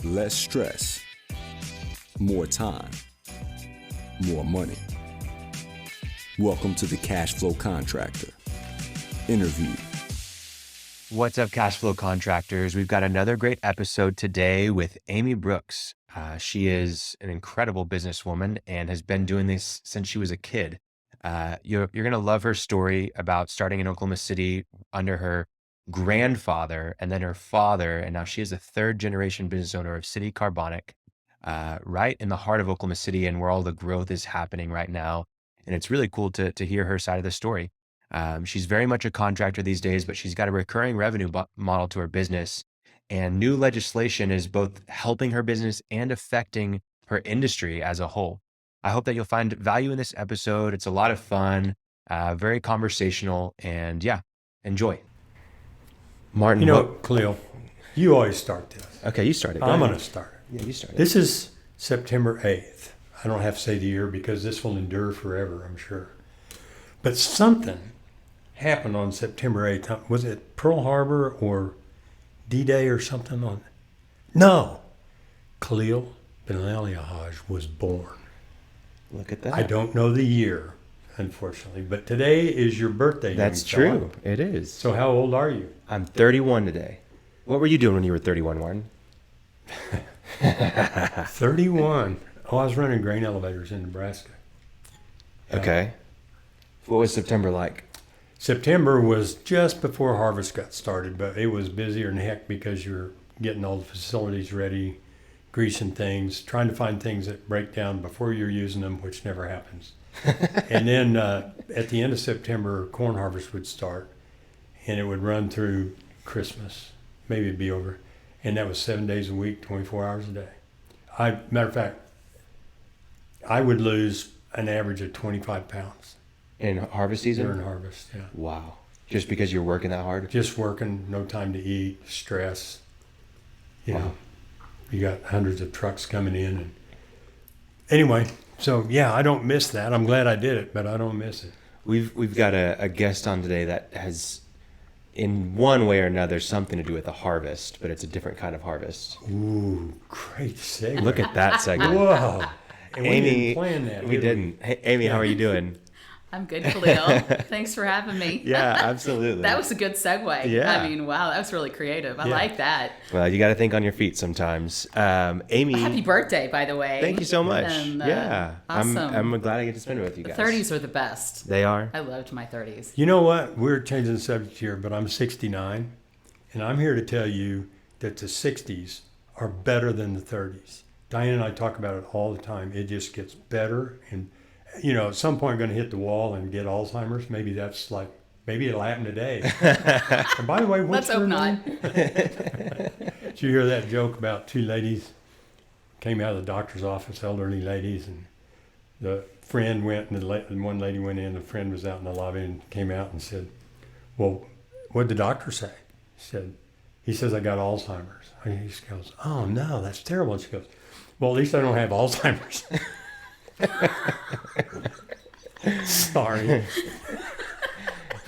less stress, more time, more money. Welcome to the Cash Flow Contractor interview. What's up, Cash Flow Contractors? We've got another great episode today with Amy Brooks. She is an incredible businesswoman and has been doing this since she was a kid. You're going to love her story about starting in Oklahoma City under her grandfather and then her father, and now she is a third-generation business owner of City Carbonic, right in the heart of Oklahoma City and where all the growth is happening right now. And it's really cool to hear her side of the story. She's very much a contractor these days, but she's got a recurring revenue model to her business. And new legislation is both helping her business and affecting her industry as a whole. I hope that you'll find value in this episode. It's a lot of fun, very conversational, and yeah, enjoy. Martin, Khalil, you always start this. Okay, you started. I'm going to start it. Yeah, you started. This is September 8th. I don't have to say the year because this will endure forever, I'm sure. But something happened on September 8th. Was it Pearl Harbor or D-Day or something on? No. Khalil bin Aliyahaj was born. Look at that. I don't know the year, unfortunately, but today is your birthday. That's true. It is. So how old are you? I'm 31 today. What were you doing when you were 31, Martin? 31. Oh, I was running grain elevators in Nebraska. Okay. What was September like? September was just before harvest got started, but it was busier than heck because you're getting all the facilities ready, greasing things, trying to find things that break down before you're using them, which never happens. And then at the end of September, corn harvest would start, and it would run through Christmas. Maybe it'd be over. And that was 7 days a week, 24 hours a day. Matter of fact, I would lose an average of 25 pounds. In harvest season? During harvest, yeah. Wow. Just because you're working that hard? Just working, no time to eat, stress. You Wow. know, you got hundreds of trucks coming in. And anyway, so yeah, I don't miss that. I'm glad I did it, but I don't miss it. We've got a guest on today that has, in one way or another, something to do with the harvest, but it's a different kind of harvest. Ooh, great segue. Look at that segment. Whoa. And Amy, we didn't plan that. We didn't. Hey, Amy, how are you doing? I'm good, Khalil. Thanks for having me. Yeah, absolutely. That was a good segue. Yeah. I mean, wow, that was really creative. I like that. Well, you got to think on your feet sometimes. Amy. Happy birthday, by the way. Thank you so much. And, yeah. awesome. I'm glad I get to spend it with you The guys. 30s are the best. They are? I loved my 30s. You know what? We're changing the subject here, but I'm 69, and I'm here to tell you that the 60s are better than the 30s. Diane and I talk about it all the time. It just gets better, and you know, at some point, going to hit the wall and get Alzheimer's. Maybe it'll happen today. And by the way, what's Let's hope not. Did you hear that joke about two ladies came out of the doctor's office, elderly ladies, and the friend went, and one lady went in, the friend was out in the lobby and came out and said, well, what'd the doctor say? He says, I got Alzheimer's. And she goes, oh no, that's terrible. And she goes, well, at least I don't have Alzheimer's. Sorry.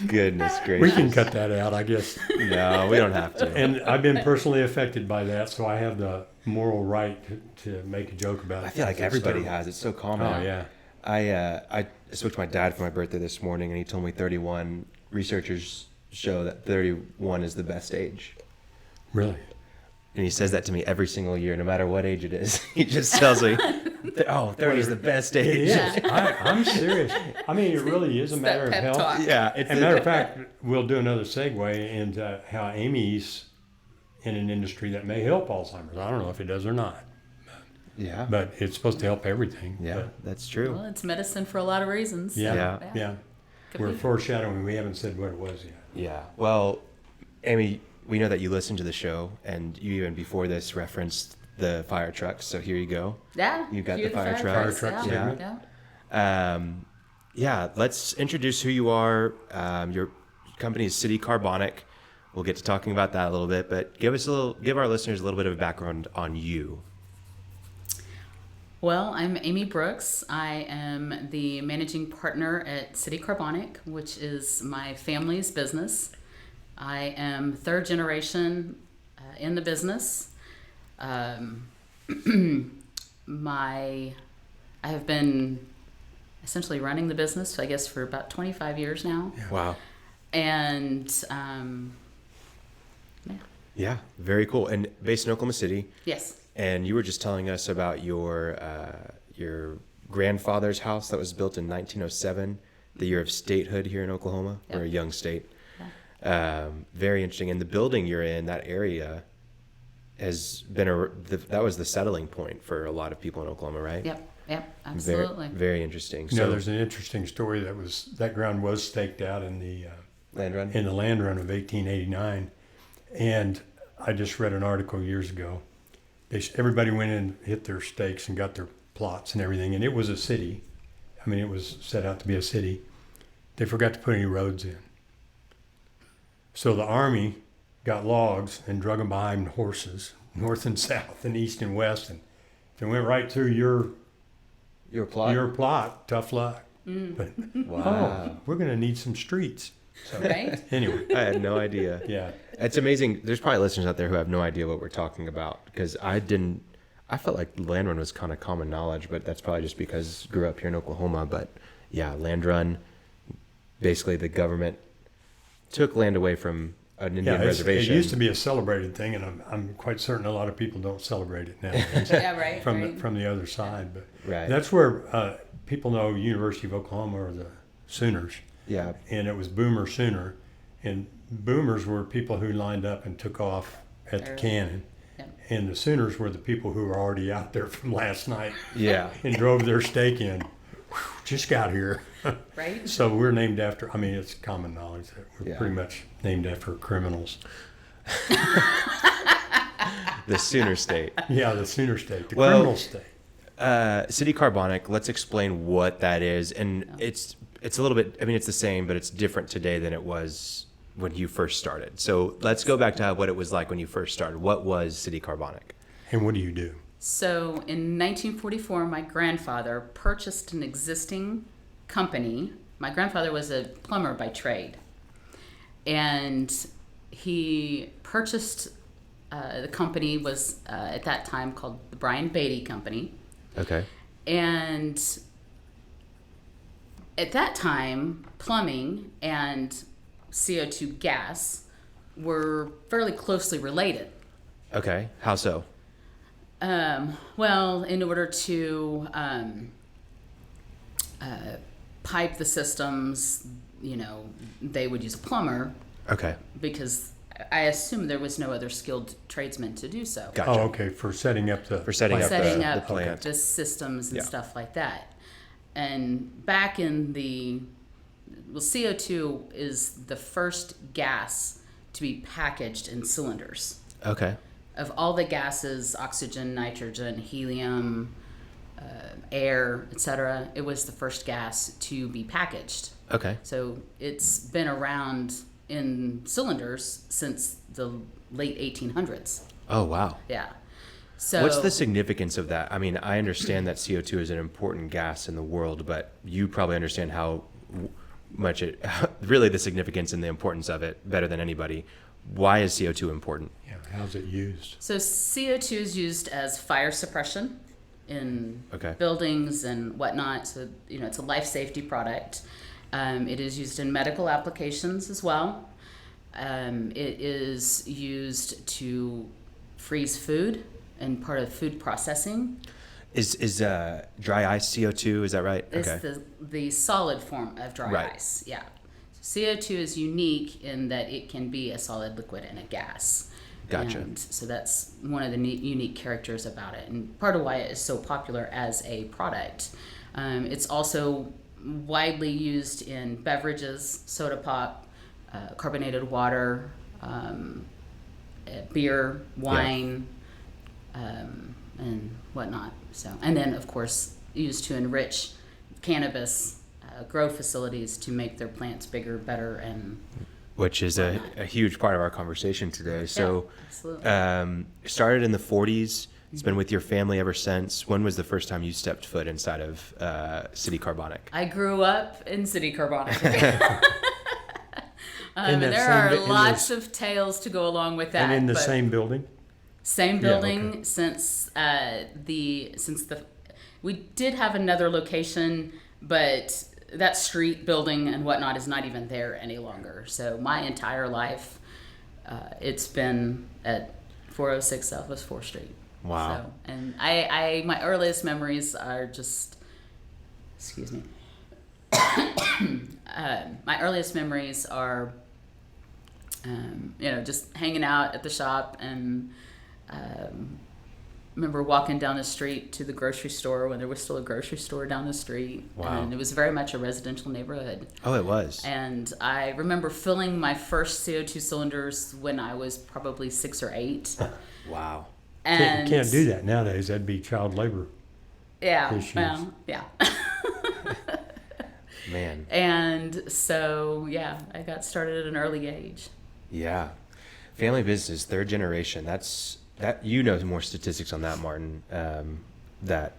Goodness gracious. We can cut that out, I guess. No, we don't have to. And I've been personally affected by that, so I have the moral right to make a joke about it. I feel like everybody has. It's so common. Oh, yeah. I spoke to my dad for my birthday this morning, and he told me 31. Researchers show that 31 is the best age. Really? And he says that to me every single year, no matter what age it is. He just tells me, 30 is the best age. It is. I'm serious. I mean, it really is a It's matter that of pep health. talk. Yeah. As a matter of fact, we'll do another segue into how Amy's in an industry that may help Alzheimer's. I don't know if it does or not, Yeah. but it's supposed to help everything. Yeah, But that's true. Well, it's medicine for a lot of reasons. yeah. Could We're be. foreshadowing. We haven't said what it was yet. Yeah. Well, Amy, we know that you listen to the show, and you even before this referenced the fire trucks. So here you go. Yeah. You got Cue the fire truck. Fire truck Yeah. segment. Yeah. Yeah, let's introduce who you are. Your company is City Carbonic. We'll get to talking about that a little bit, but give our listeners a little bit of a background on you. Well, I'm Amy Brooks. I am the managing partner at City Carbonic, which is my family's business. I am third generation in the business. I have been essentially running the business, I guess, for about 25 years now. Yeah. Wow. And Yeah, very cool. And based in Oklahoma City. yes. And you were just telling us about your grandfather's house that was built in 1907, the year of statehood here in Oklahoma. Yep. We're a young state. Yeah. Very interesting. And the building you're in, that area, has been that was the settling point for a lot of people in Oklahoma, right? Yep, absolutely. Very, very interesting. You know, So there's an interesting story that ground was staked out in the land run. in the land run of 1889, and I just read an article years ago. Everybody went in, hit their stakes, and got their plots and everything, and it was a city. I mean, it was set out to be a city. They forgot to put any roads in, so the army got logs and drug them behind horses, north and south, and east and west, and if they went right through your plot, tough luck. But, Wow. we're going to need some streets. So, Right? anyway, I had no idea. yeah. It's amazing. There's probably listeners out there who have no idea what we're talking about, because I felt like land run was kind of common knowledge, but that's probably just because I grew up here in Oklahoma. But yeah, land run, basically the government took land away from an Indian reservation. It used to be a celebrated thing, and I'm quite certain a lot of people don't celebrate it nowadays. Yeah, right. From the other side, but Right. that's where people know University of Oklahoma are the Sooners, Yeah. and it was Boomer Sooner, and Boomers were people who lined up and took off at the cannon, Yeah. and the Sooners were the people who were already out there from last night Yeah. and drove their stake in. Whew, just got here. Right? So we're named after, I mean, it's common knowledge that we're Yeah. pretty much named after criminals. The Sooner State. Yeah, the Sooner State, the Well, criminal state. City Carbonic, let's explain what that is. And it's a little bit, I mean, it's the same, but it's different today than it was when you first started. So let's go back to what it was like when you first started. What was City Carbonic? And what do you do? So in 1944, my grandfather purchased an existing company. My grandfather was a plumber by trade. And he purchased, the company was at that time called the Brian Beatty Company. Okay. And at that time, plumbing and CO2 gas were fairly closely related. Okay. How so? Well, in order to pipe the systems, they would use a plumber Okay. because I assume there was no other skilled tradesmen to do so. Gotcha. Oh, okay, for setting up the... For setting up Setting the up plant. the systems and Yeah. stuff like that. And back in CO2 is the first gas to be packaged in cylinders. Okay. Of all the gases, oxygen, nitrogen, helium, air, etc., it was the first gas to be packaged. Okay. So it's been around in cylinders since the late 1800s. Oh, wow. Yeah. So What's the significance of that? I mean, I understand that CO2 is an important gas in the world, but you probably understand how much really the significance and the importance of it better than anybody. Why is CO2 important? Yeah, how's it used? So CO2 is used as fire suppression in Okay. buildings and whatnot. So, it's a life safety product. It is used in medical applications as well. It is used to freeze food and part of food processing. Is dry ice CO2? Is that right? It's Okay. the solid form of dry Right. ice. Yeah. CO2 is unique in that it can be a solid, liquid, and a gas. Gotcha. And so that's one of the unique characters about it, and part of why it is so popular as a product. It's also widely used in beverages, soda pop, carbonated water, beer, wine, and whatnot. So, and then of course used to enrich cannabis grow facilities to make their plants bigger, better, and Which is a huge part of our conversation today. So, absolutely. started in the 40s. It's been with your family ever since. When was the first time you stepped foot inside of City Carbonic? I grew up in City Carbonic. In that there same are bu- in lots this- of tales to go along with that. And in the but same building? Same Yeah, building okay. since we did have another location, but that street building and whatnot is not even there any longer. So my entire life, it's been at 406 Southwest 4th Street. Wow. So, and I my earliest memories are just, excuse me. My earliest memories are, just hanging out at the shop and remember walking down the street to the grocery store when there was still a grocery store down the street. Wow. And it was very much a residential neighborhood. Oh, it was. And I remember filling my first CO2 cylinders when I was probably 6 or 8. Wow. And Can't do that nowadays. That'd be child labor. Yeah. issues. Well, yeah. Man. And so, yeah, I got started at an early age. Yeah. Family business, third generation. You know more statistics on that, Martin, that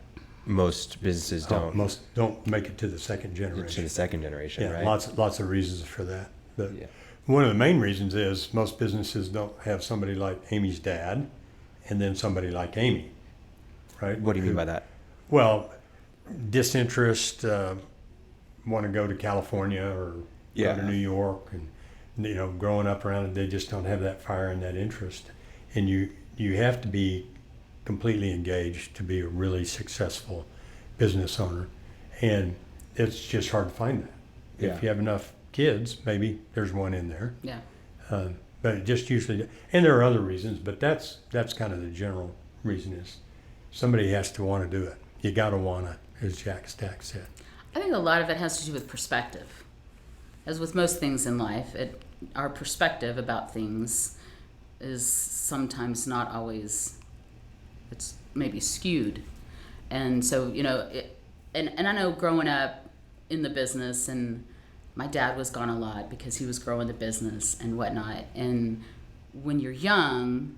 most businesses don't. Most don't make it to the second To generation. the second generation, Yeah, right? lots of reasons for that. But Yeah. one of the main reasons is most businesses don't have somebody like Amy's dad and then somebody like Amy, right? What do you mean by that? Well, disinterest, want to go to California or Yeah. go to New York, and growing up around it, they just don't have that fire and that interest. And you have to be completely engaged to be a really successful business owner, and it's just hard to find that. Yeah. If you have enough kids, maybe there's one in there, Yeah. but it just usually, and there are other reasons, but that's kind of the general reason is somebody has to want to do it. You got to want to, as Jack Stack said. I think a lot of it has to do with perspective. As with most things in life, our perspective about things is sometimes not always, it's maybe skewed. And so, and I know growing up in the business, and my dad was gone a lot because he was growing the business and whatnot. And when you're young,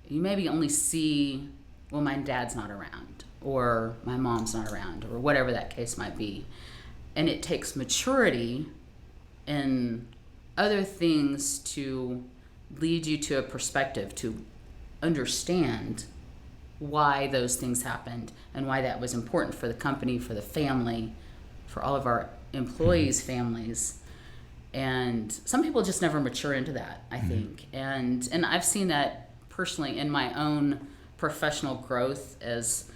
you maybe only see, well, my dad's not around, or my mom's not around, or whatever that case might be. And it takes maturity and other things to lead you to a perspective to understand why those things happened and why that was important for the company, for the family, for all of our employees' families. And some people just never mature into that, I think. And I've seen that personally in my own professional growth, as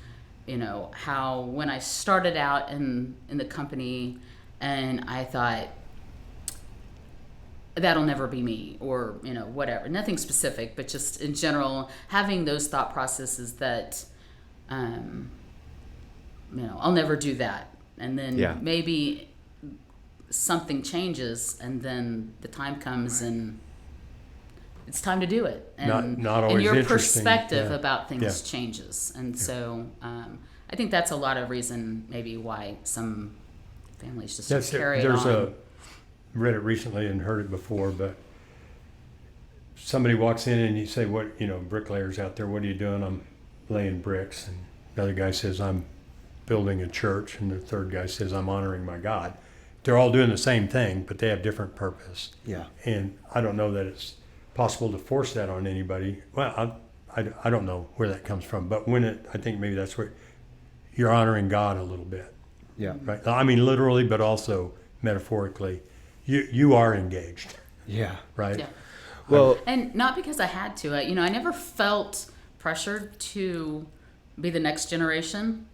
how when I started out in the company and I thought, that'll never be me, or whatever, nothing specific, but just in general having those thought processes that I'll never do that, and then maybe something changes, and then the time comes and it's time to do it, and Not always and your interesting. perspective Yeah. about things Yeah. changes. And so I think that's a lot of reason maybe why some families just carry it on. Read it recently and heard it before, but somebody walks in and you say, what, bricklayers out there, what are you doing? I'm laying bricks. And the other guy says, I'm building a church. And the third guy says, I'm honoring my God. They're all doing the same thing, but they have different purpose. Yeah. And I don't know that it's possible to force that on anybody. Well, I don't know where that comes from, but I think maybe that's where you're honoring God a little bit. Yeah. Right. I mean, literally, but also metaphorically. You are engaged, Yeah. right? Yeah. Well, And not because I had to. I never felt pressured to be the next generation.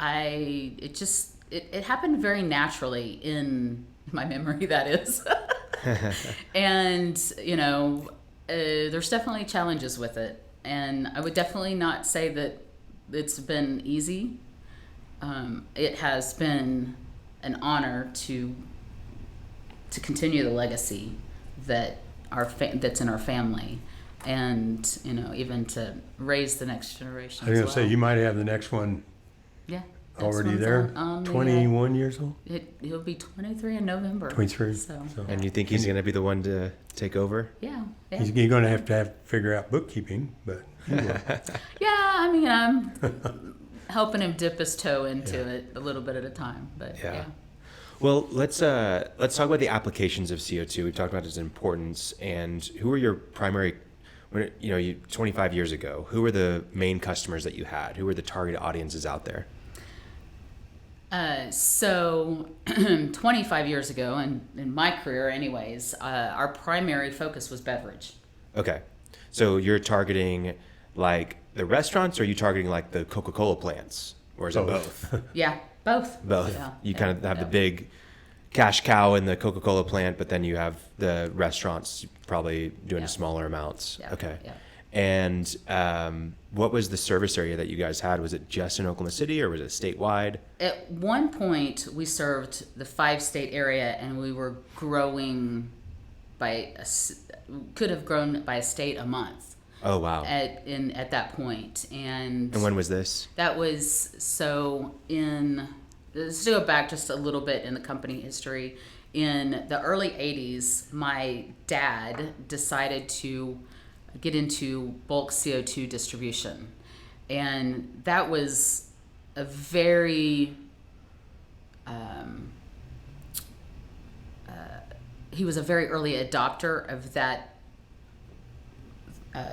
It happened very naturally in my memory, that is. And, there's definitely challenges with it. And I would definitely not say that it's been easy. It has been an honor to continue the legacy that that's in our family, and even to raise the next generation. I was as going to say, well. you might have the next one Yeah, already one's there. on the, 21 years old? He'll be 23 in November. 23. So and you think he's going to be the one to take over? yeah. He's going to have to figure out bookkeeping, but he will. Yeah, I mean, I'm helping him dip his toe into it a little bit at a time, but yeah. Well, let's talk about the applications of CO2. We've talked about its importance, and who are your primary, you 25 years ago, who were the main customers that you had? Who were the target audiences out there? So 25 years ago, and in my career anyways, our primary focus was beverage. Okay. So you're targeting like the restaurants, or are you targeting like the Coca-Cola plants? Or is it both? Yeah, both. Both. Yeah, You kind of have the big cash cow in the Coca-Cola plant, but then you have the restaurants probably doing smaller amounts. Yeah. Okay. Yeah. And what was the service area that you guys had? Was it just in Oklahoma City, or was it statewide? At one point, we served the 5-state area, and we were growing could have grown by a state a month. Oh, wow. At that point. And when was this? That was let's go back just a little bit in the company history. In the early 80s, my dad decided to get into bulk CO2 distribution. And that was a very, he was a very early adopter of that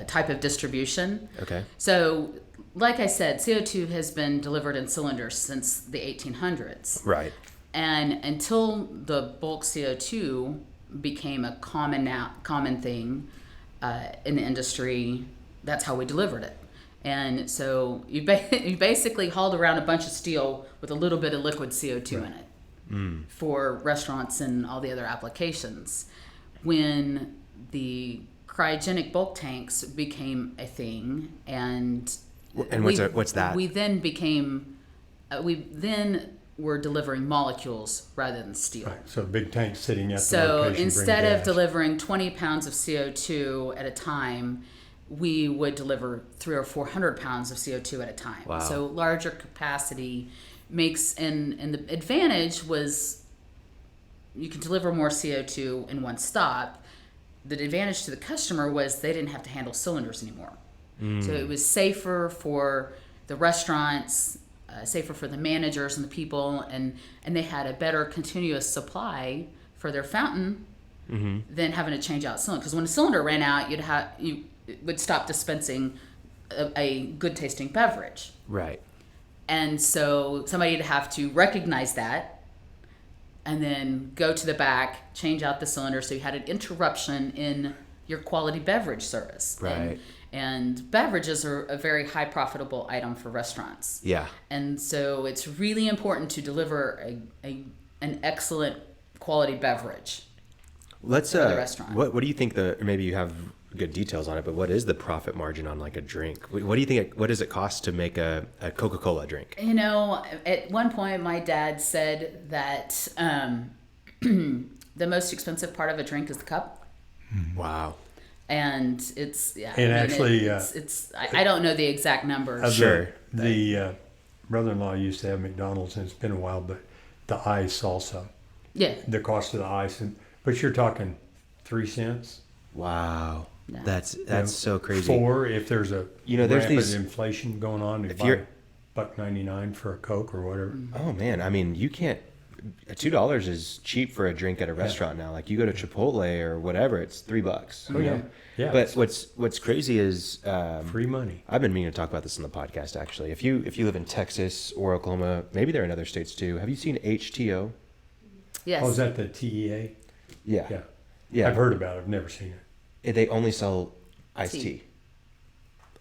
type of distribution. Okay. So, like I said, CO2 has been delivered in cylinders since the 1800s. Right. And until the bulk CO2 became a common thing in the industry, that's how we delivered it. And so you basically hauled around a bunch of steel with a little bit of liquid CO2 in it for restaurants and all the other applications. When the cryogenic bulk tanks became a thing, and what's that? We then were delivering molecules rather than steel. Right. So big tank sitting at the So location. instead bring of gas. delivering 20 pounds of CO2 at a time, we would deliver 300 or 400 pounds of CO2 at a time. Wow. So larger capacity makes, and the advantage was you could deliver more CO2 in one stop. The advantage to the customer was they didn't have to handle cylinders anymore. So it was safer for the restaurants, safer for the managers and the people, and they had a better continuous supply for their fountain than having to change out cylinders. Because when a cylinder ran out, you would stop dispensing a good tasting beverage. Right. And so somebody would have to recognize that and then go to the back, change out the cylinder, so you had an interruption in your quality beverage service. Right. And beverages are a very high profitable item for restaurants. Yeah. And so it's really important to deliver an excellent quality beverage. Let's for the restaurant. What do you think maybe you have good details on it, but what is the profit margin on like a drink? What do you think what does it cost to make a Coca-Cola drink? You know, at one point my dad said that the most expensive part of a drink is the cup. Wow. And it's I don't know the exact numbers. Sure. The brother-in-law used to have McDonald's, and it's been a while, but the ice also. Yeah. The cost of the ice, but you're talking 3 cents. Wow. No. That's so crazy. 4 if there's a there's rapid these inflation going on. If buy you're $1.99 for a Coke or whatever. Oh man, I mean, you can't. $2 is cheap for a drink at a restaurant now. Like you go to Chipotle or whatever, it's $3. You know? Yeah. But what's crazy is Free money. I've been meaning to talk about this on the podcast actually. If you live in Texas or Oklahoma, maybe they're in other states too. Have you seen HTO? Yes. Oh, is that the TEA? Yeah. I've heard about it. I've never seen it. They only sell iced tea.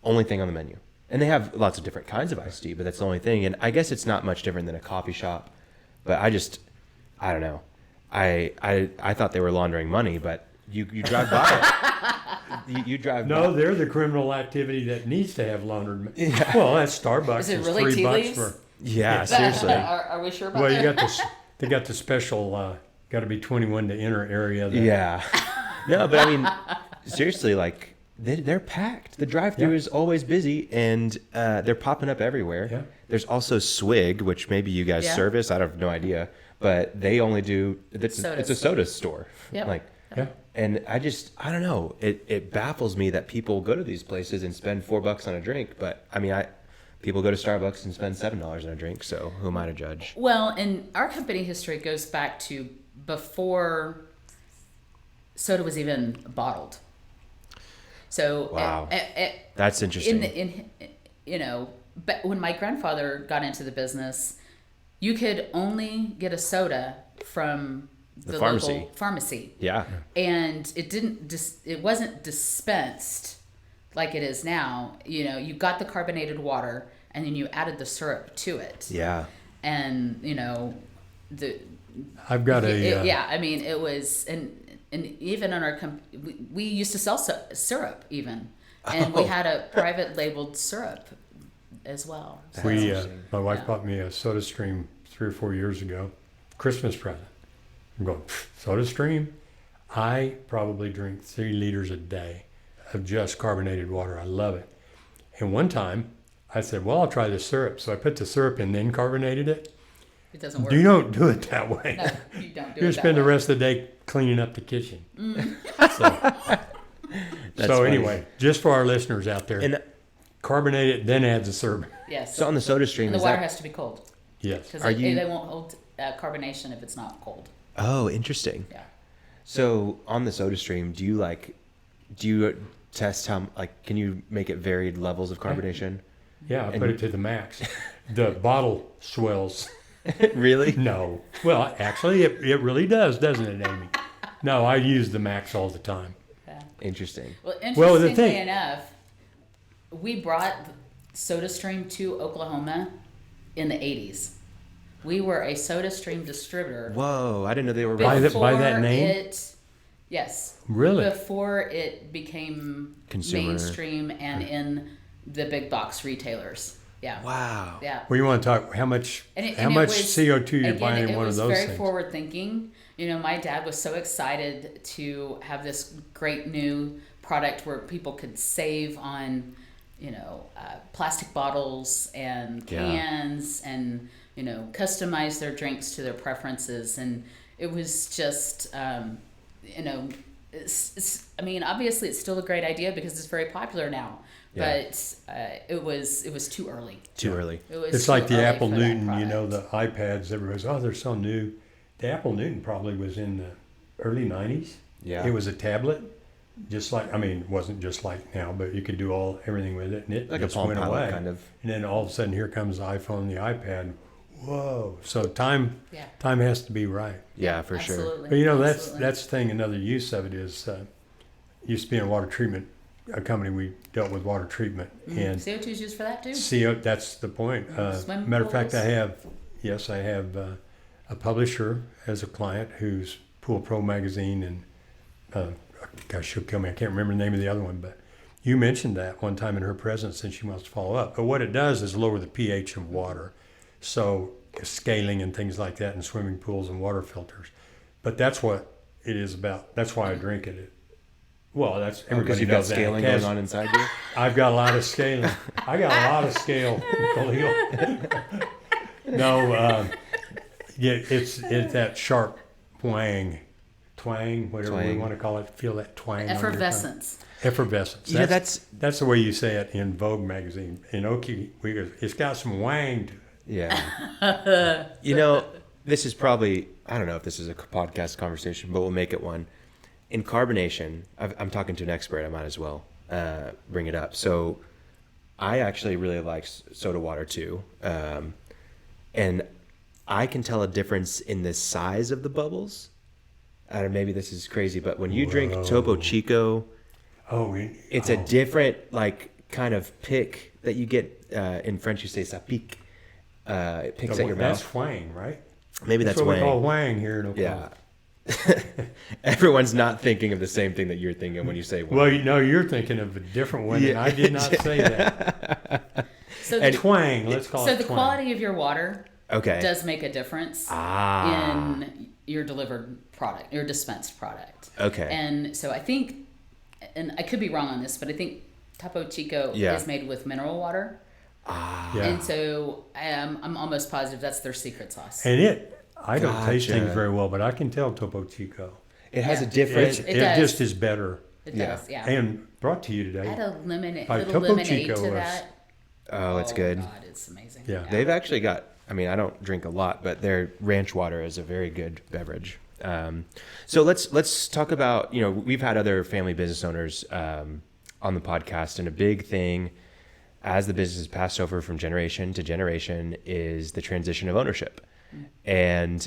Only thing on the menu. And they have lots of different kinds of iced tea, but that's the only thing. And I guess it's not much different than a coffee shop. But I don't know. I thought they were laundering money, but you drive by it. You drive by. No, they're the criminal activity that needs to have laundered. Yeah. Well, that's Starbucks. Is it It's really $3 tea leaves? for. Yeah, seriously. Are we sure about Well, that? you got this. They got the special. Got to be 21 to enter area. Yeah. No, but I mean, seriously, like they're packed. The drive-through is always busy, and they're popping up everywhere. Yeah. There's also Swig, which maybe you guys service. I have no idea, but they only do. It's a soda store. Yep. Like, Yeah. and I don't know. It baffles me that people go to these places and spend $4 on a drink. But I mean, people go to Starbucks and spend $7 on a drink. So who am I to judge? Well, and our company history goes back to before soda was even bottled. So Wow. That's interesting. But when my grandfather got into the business, you could only get a soda from the pharmacy. local pharmacy. Yeah. And it wasn't dispensed like it is now. You got the carbonated water and then you added the syrup to it. Yeah. And I've got it was, and even on our we used to sell syrup even, and we had a private labeled syrup as well. So. My wife bought me a Soda Stream 3 or 4 years ago, Christmas present. I'm going, Soda Stream? I probably drink 3 liters a day of just carbonated water. I love it. And one time I said, well, I'll try the syrup. So I put the syrup in, then carbonated it. It doesn't work. You don't do it that way. No, you don't do You it spend that the way. rest of the day cleaning up the kitchen. That's So funny. anyway, just for our listeners out there, And carbonate it, then add the syrup. Yes. so on the Soda Stream, and the is water that... has to be cold Yes. because Are you- they won't hold carbonation if it's not cold. Oh, interesting. Yeah. So on the Soda Stream, do you test how, like, can you make it varied levels of carbonation? Yeah, I And- put it to the max. The bottle swells. Really? No. Well, actually, it really does, doesn't it, Amy? No, I use the max all the time. Interesting. Well, Well, the interestingly thing- enough, we brought SodaStream to Oklahoma in the 80s. We were a SodaStream distributor. Whoa, I didn't know they were By right. that name? Yes. Really? Before it became Consumer. mainstream and in the big box retailers. Yeah. Wow. Yeah. Well, you want to talk how much And much it was, CO2 you're again, buying in it one of was those very things. forward thinking. My dad was so excited to have this great new product where people could save on, plastic bottles and cans and, customize their drinks to their preferences. And it was just, obviously it's still a great idea because it's very popular now. Yeah. But it was too early. Too early. It was It's too like the early Apple for that Newton, product. the iPads, everybody's, they're so new. The Apple Newton probably was in the early 90s. Yeah. It was a tablet, it wasn't just like now, but you could do everything with it, and it Like a just Palm went Pilot away. kind of. And then all of a sudden, here comes the iPhone, the iPad. Whoa! So time Yeah. has to be right. Yeah, for sure. Absolutely. But Absolutely. that's the thing. Another use of it is used to be in water treatment, a company we dealt with water treatment, and CO2 is used for that too. CO. That's the point. Swim Matter of fact, pools. I have a publisher as a client who's Pool Pro magazine, and gosh, she'll kill me. I can't remember the name of the other one, but you mentioned that one time in her presence, and she wants to follow up. But what it does is lower the pH of water, so scaling and things like that in swimming pools and water filters. But that's what it is about. That's why I drink it. Well, that's Because everybody you've got knows that. scaling going on inside you? I've got a lot of scaling. I got a lot of scale, Khalil. No, it's that sharp twang, whatever we Twang. want to call it. Feel that twang. on your tongue. Effervescence. Effervescence. Yeah, That's the way you say it in Vogue magazine. In Okie, it's got some wang to it. Yeah. This is probably, I don't know if this is a podcast conversation, but we'll make it one. In carbonation, I'm talking to an expert, I might as well bring it up. So I actually really like soda water too. And I can tell a difference in the size of the bubbles. I don't know, maybe this is crazy, but when you drink Topo Chico, it's a different kind of pick that you get. In French, you say ça pique. It picks at your That's mouth. wang, right? Maybe that's what we call wang. wang here in Oklahoma. Yeah. Everyone's not thinking of the same thing that you're thinking when you say wang. Well, you're thinking of a different one, and I did not say that. So And- the, Twang, let's call so it the twang. quality of your water Okay. does make a difference Ah. in your delivered product, your dispensed product. Okay. And so I think, and I could be wrong on this, but I think Topo Chico Yeah. is made with mineral water. Yeah. And so I'm almost positive that's their secret sauce. And I don't taste Gotcha. things very well, but I can tell Topo Chico. It has a Yeah. different. It does. just is better. It yeah. does, yeah. And brought to you today. Add a lemonade, By little Topo lemonade Chico to was- that. Oh, it's good. God, it's amazing. Yeah. They've actually got, I mean, I don't drink a lot, but their ranch water is a very good beverage. So let's talk about, we've had other family business owners on the podcast, and a big thing as the business is passed over from generation to generation is the transition of ownership. And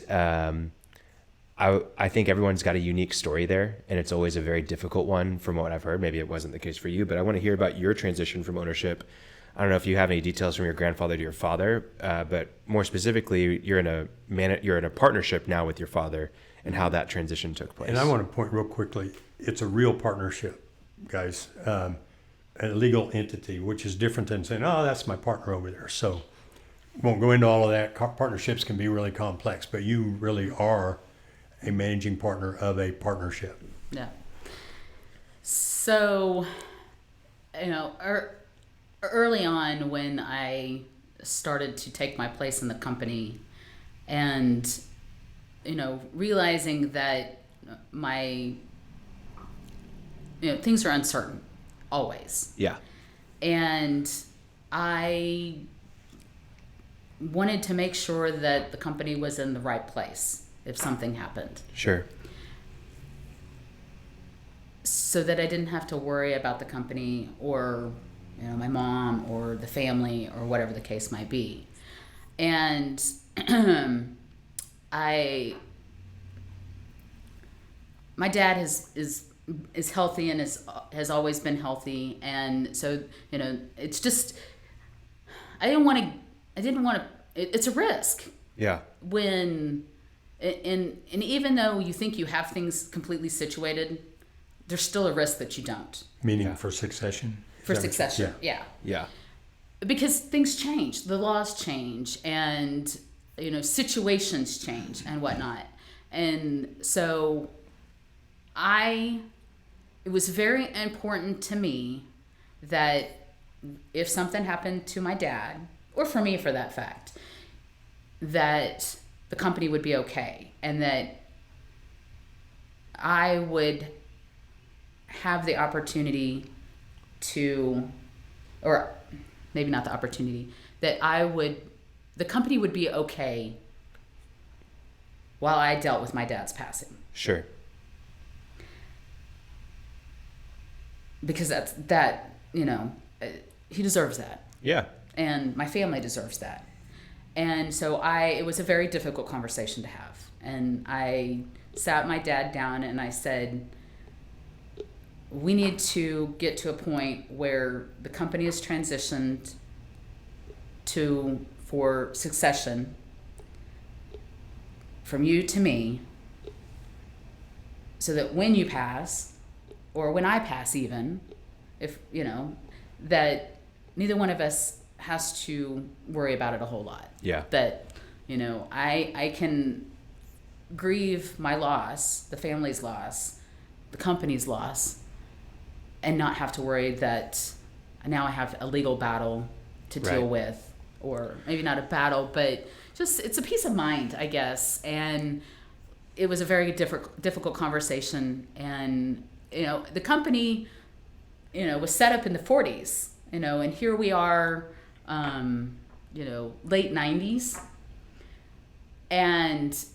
I think everyone's got a unique story there, and it's always a very difficult one from what I've heard. Maybe it wasn't the case for you, but I want to hear about your transition from ownership. I don't know if you have any details from your grandfather to your father, but more specifically, you're in a partnership now with your father, and how that transition took place. And I want to point real quickly, it's a real partnership, guys. A legal entity, which is different than saying, oh, that's my partner over there. So won't go into all of that. Partnerships can be really complex, but you really are a managing partner of a partnership. Yeah. So, early on when I started to take my place in the company and, realizing that things are uncertain always. Yeah. And I wanted to make sure that the company was in the right place if something happened. Sure. So that I didn't have to worry about the company or, my mom or the family or whatever the case might be. And my dad is healthy and has always been healthy, and so it's just I didn't want to. It's a risk. Yeah. When and even though you think you have things completely situated, there's still a risk that you don't. Meaning for succession. For succession, yeah. Because things change, the laws change, and situations change and whatnot, and so it was very important to me that if something happened to my dad, or for me for that fact, that the company would be okay and that I would have the opportunity to, or maybe not the opportunity, that the company would be okay while I dealt with my dad's passing. Sure. Because he deserves that. Yeah. And my family deserves that. And so it was a very difficult conversation to have. And I sat my dad down and I said, we need to get to a point where the company is transitioned for succession from you to me, so that when you pass, or when I pass even, if, that neither one of us has to worry about it a whole lot. Yeah. That, I can grieve my loss, the family's loss, the company's loss, and not have to worry that now I have a legal battle to deal with, or maybe not a battle, but just it's a peace of mind, I guess. And it was a very difficult conversation. And, the company, was set up in the 40s, and here we are, late 90s. And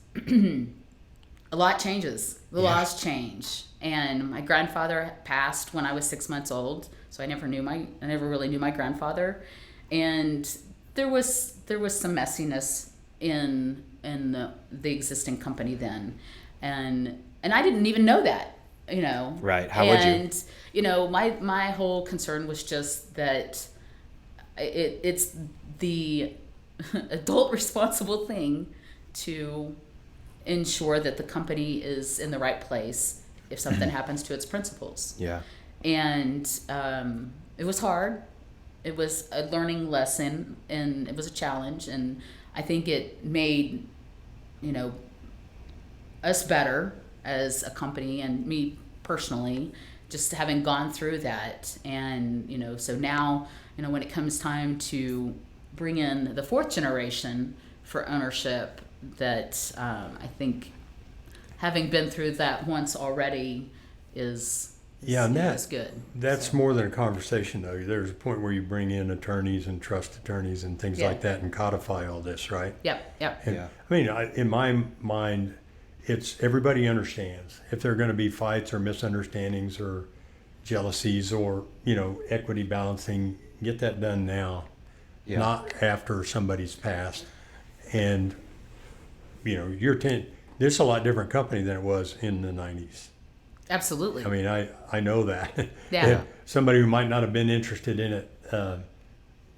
a lot changes. The laws change. And my grandfather passed when I was 6 months old, so I never really knew my grandfather. And there was some messiness in the existing company then. And I didn't even know that. Right. How would you? And, my whole concern was just that it's the adult responsible thing to ensure that the company is in the right place if something happens to its principals. Yeah. And it was hard. It was a learning lesson, and it was a challenge. And I think it made, us better as a company, and me personally, just having gone through that. And, so now, when it comes time to bring in the fourth generation for ownership, that I think having been through that once already is good. That's more than a conversation, though. There's a point where you bring in attorneys and trust attorneys and things like that and codify all this, right? Yep. And, I mean, in my mind, it's everybody understands. If there are going to be fights or misunderstandings or jealousies or, equity balancing, get that done now, not after somebody's passed. And, this is a lot different company than it was in the 90s. Absolutely. I mean, I know that. Yeah. Somebody who might not have been interested in it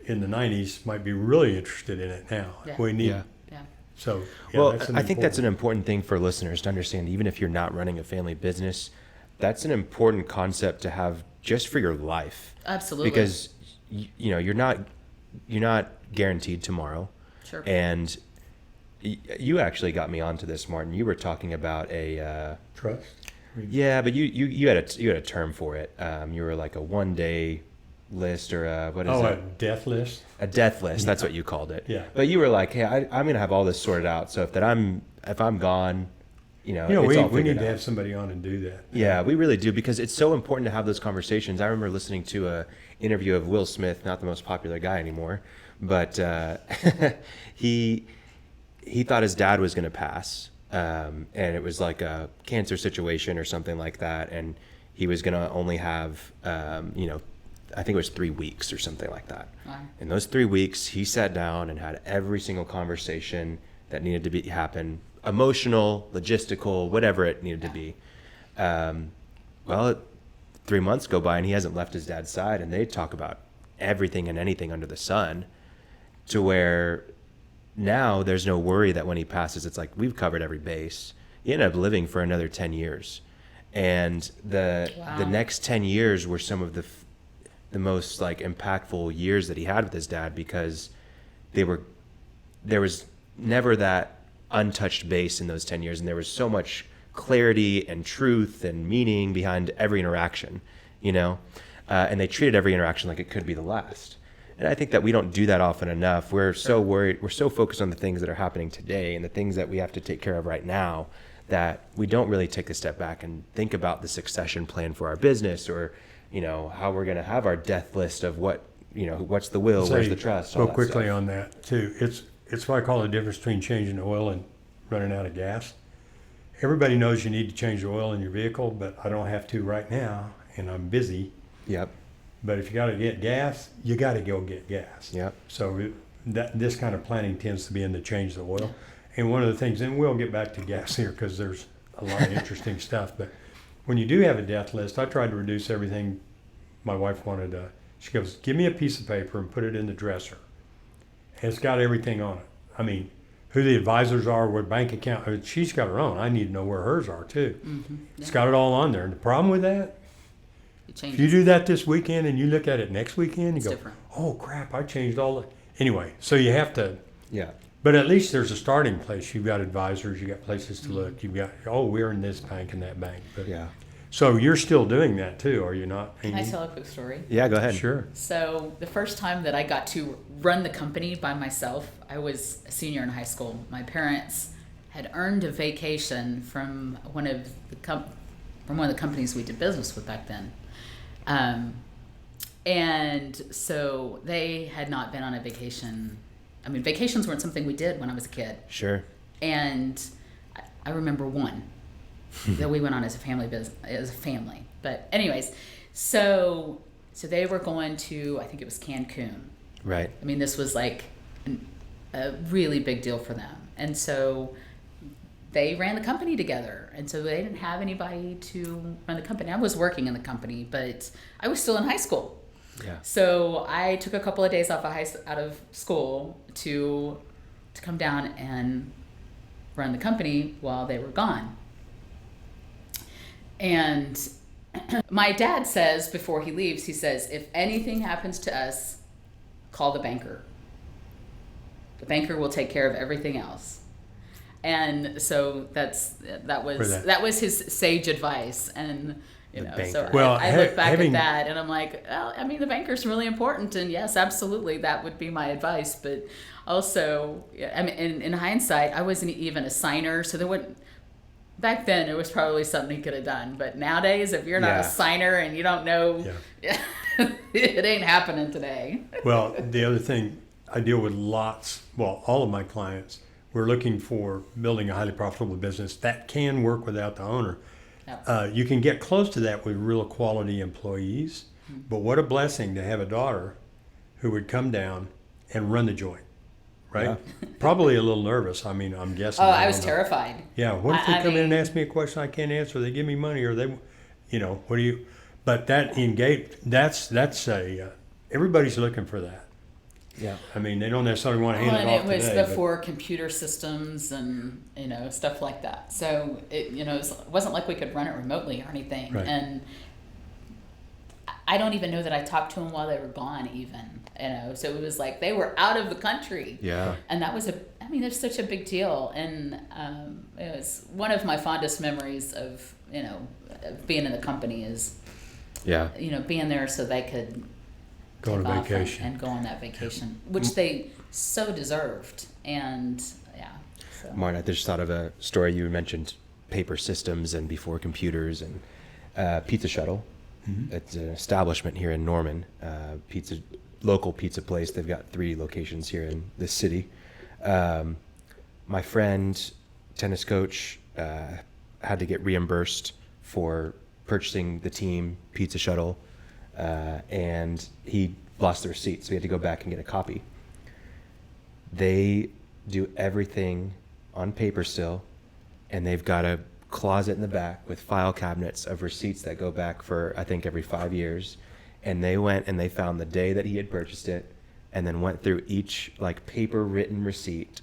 in the 90s might be really interested in it now. Yeah. We need. Yeah. Yeah. So, Well, I think that's an important thing for listeners to understand. Even if you're not running a family business, that's an important concept to have just for your life. Absolutely. Because you're not guaranteed tomorrow. Sure. And you actually got me onto this, Martin. You were talking about a Trust. yeah, but you had a term for it. You were like a 1-day list or what is it? A death list. A death list. That's what you called it. Yeah. But you were like, hey, I'm gonna have all this sorted out. So if I'm gone, it's all we figured need to out. have somebody on and do that. Yeah, we really do, because it's so important to have those conversations. I remember listening to a interview of Will Smith, not the most popular guy anymore, but he thought his dad was going to pass, and it was like a cancer situation or something like that, and he was going to only have, I think it was 3 weeks or something like that. Wow. In those 3 weeks, he sat down and had every single conversation that needed to happen, emotional, logistical, whatever it needed to be. Well, 3 months go by and he hasn't left his dad's side, and they talk about everything and anything under the sun, to where now there's no worry that when he passes, it's like we've covered every base. He ended up living for another 10 years. And the next 10 years were some of the most like impactful years that he had with his dad, because there was never that untouched base in those 10 years. And there was so much clarity and truth and meaning behind every interaction, and they treated every interaction like it could be the last. And I think that we don't do that often enough. We're so worried, we're so focused on the things that are happening today and the things that we have to take care of right now, that we don't really take a step back and think about the succession plan for our business, or, how we're going to have our death list of what, what's the will, where's the trust, all Real that quickly stuff. on that too. It's what I call the difference between changing the oil and running out of gas. Everybody knows you need to change the oil in your vehicle, but I don't have to right now, and I'm busy. Yep. But if you got to get gas, you got to go get gas. Yep. So this kind of planning tends to be in to change the oil. And one of the things, and we'll get back to gas here because there's a lot of interesting stuff, but when you do have a death list, I tried to reduce everything. My wife wanted she goes, give me a piece of paper and put it in the dresser. And it's got everything on it. I mean, who the advisors are, what bank account. She's got her own. I need to know where hers are too. Mm-hmm. Yeah. It's got it all on there. And the problem with that, It if changes. you do that this weekend and you look at it next weekend, you It's go, different. oh crap, I changed all the. Anyway, so you have to, Yeah. but at least there's a starting place. You've got advisors, you've got places to look. You've got, we're in this bank and that bank. But, Yeah. So you're still doing that too, are you not? Can I Amy? tell a quick story? Yeah, go ahead. Sure. So the first time that I got to run the company by myself, I was a senior in high school. My parents had earned a vacation from one of the companies we did business with back then, and so they had not been on a vacation. I mean, vacations weren't something we did when I was a kid. Sure. And I remember one that we went on as a family. But anyways, so they were going to, I think it was Cancun. Right. I mean, this was like a really big deal for them. And so they ran the company together. And so they didn't have anybody to run the company. I was working in the company, but I was still in high school. Yeah. So I took a couple of days off out of school to come down and run the company while they were gone. And my dad says before he leaves, he says, if anything happens to us, call the banker. The banker will take care of everything else. And so that was his sage advice. And you know, so Well, I look back at that and I'm like, well, I mean, the banker's really important, and yes, absolutely, that would be my advice. But also, I mean, in hindsight, I wasn't even a signer, so there wouldn't. Back then, it was probably something he could have done. But nowadays, if you're not a signer and you don't know, it ain't happening today. Well, the other thing, I deal with all of my clients. We're looking for building a highly profitable business that can work without the owner. You can get close to that with real quality employees, but what a blessing to have a daughter who would come down and run the joint, right? Yeah. Probably a little nervous. I mean, I'm guessing. Oh, I don't was know. terrified. Yeah, what if they I come in and mean- ask me a question I can't answer? They give me money, or they, what do you? But that engage, that's everybody's looking for that. Yeah. I mean, they don't necessarily want to Well, hand and it off it was today. before computer systems and stuff like that. So it wasn't like we could run it remotely or anything. Right. And I don't even know that I talked to them while they were gone. Even so it was like they were out of the country. Yeah. And that was it's such a big deal. And it was one of my fondest memories of of being in the company is Yeah. being there so they could Go on take a off vacation. and go on that vacation, which they so deserved. And so. Martin, I just thought of a story. You mentioned paper systems and before computers and Pizza Shuttle. Mm-hmm. It's an establishment here in Norman, local pizza place. They've got 3 locations here in the city. My friend, tennis coach, had to get reimbursed for purchasing the team Pizza Shuttle, and he lost the receipt, so he had to go back and get a copy. They do everything on paper still, and they've got a closet in the back with file cabinets of receipts that go back for, I think, every 5 years. And they went and they found the day that he had purchased it, and then went through each paper written receipt,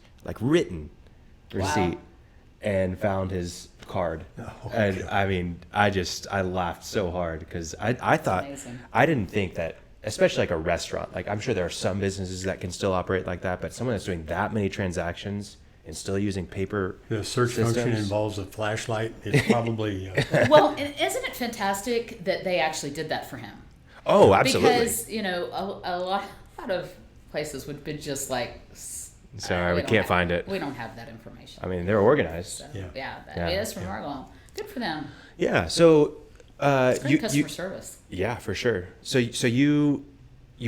and found his card. Oh, And God. I mean, I laughed so hard because I thought, amazing. I didn't think that, especially like a restaurant, I'm sure there are some businesses that can still operate like that, but someone that's doing that many transactions and still using paper The search function systems. involves a flashlight. It's probably Well, and isn't it fantastic that they actually did that for him? Oh, absolutely. Because a lot of places would be just like, Sorry, we don't can't have- find it. We don't have that information. I mean, they're organized. So, Yeah. yeah, Yeah. that's remarkable. Good for them. Yeah. So, It's great you, customer service. yeah, for sure. So you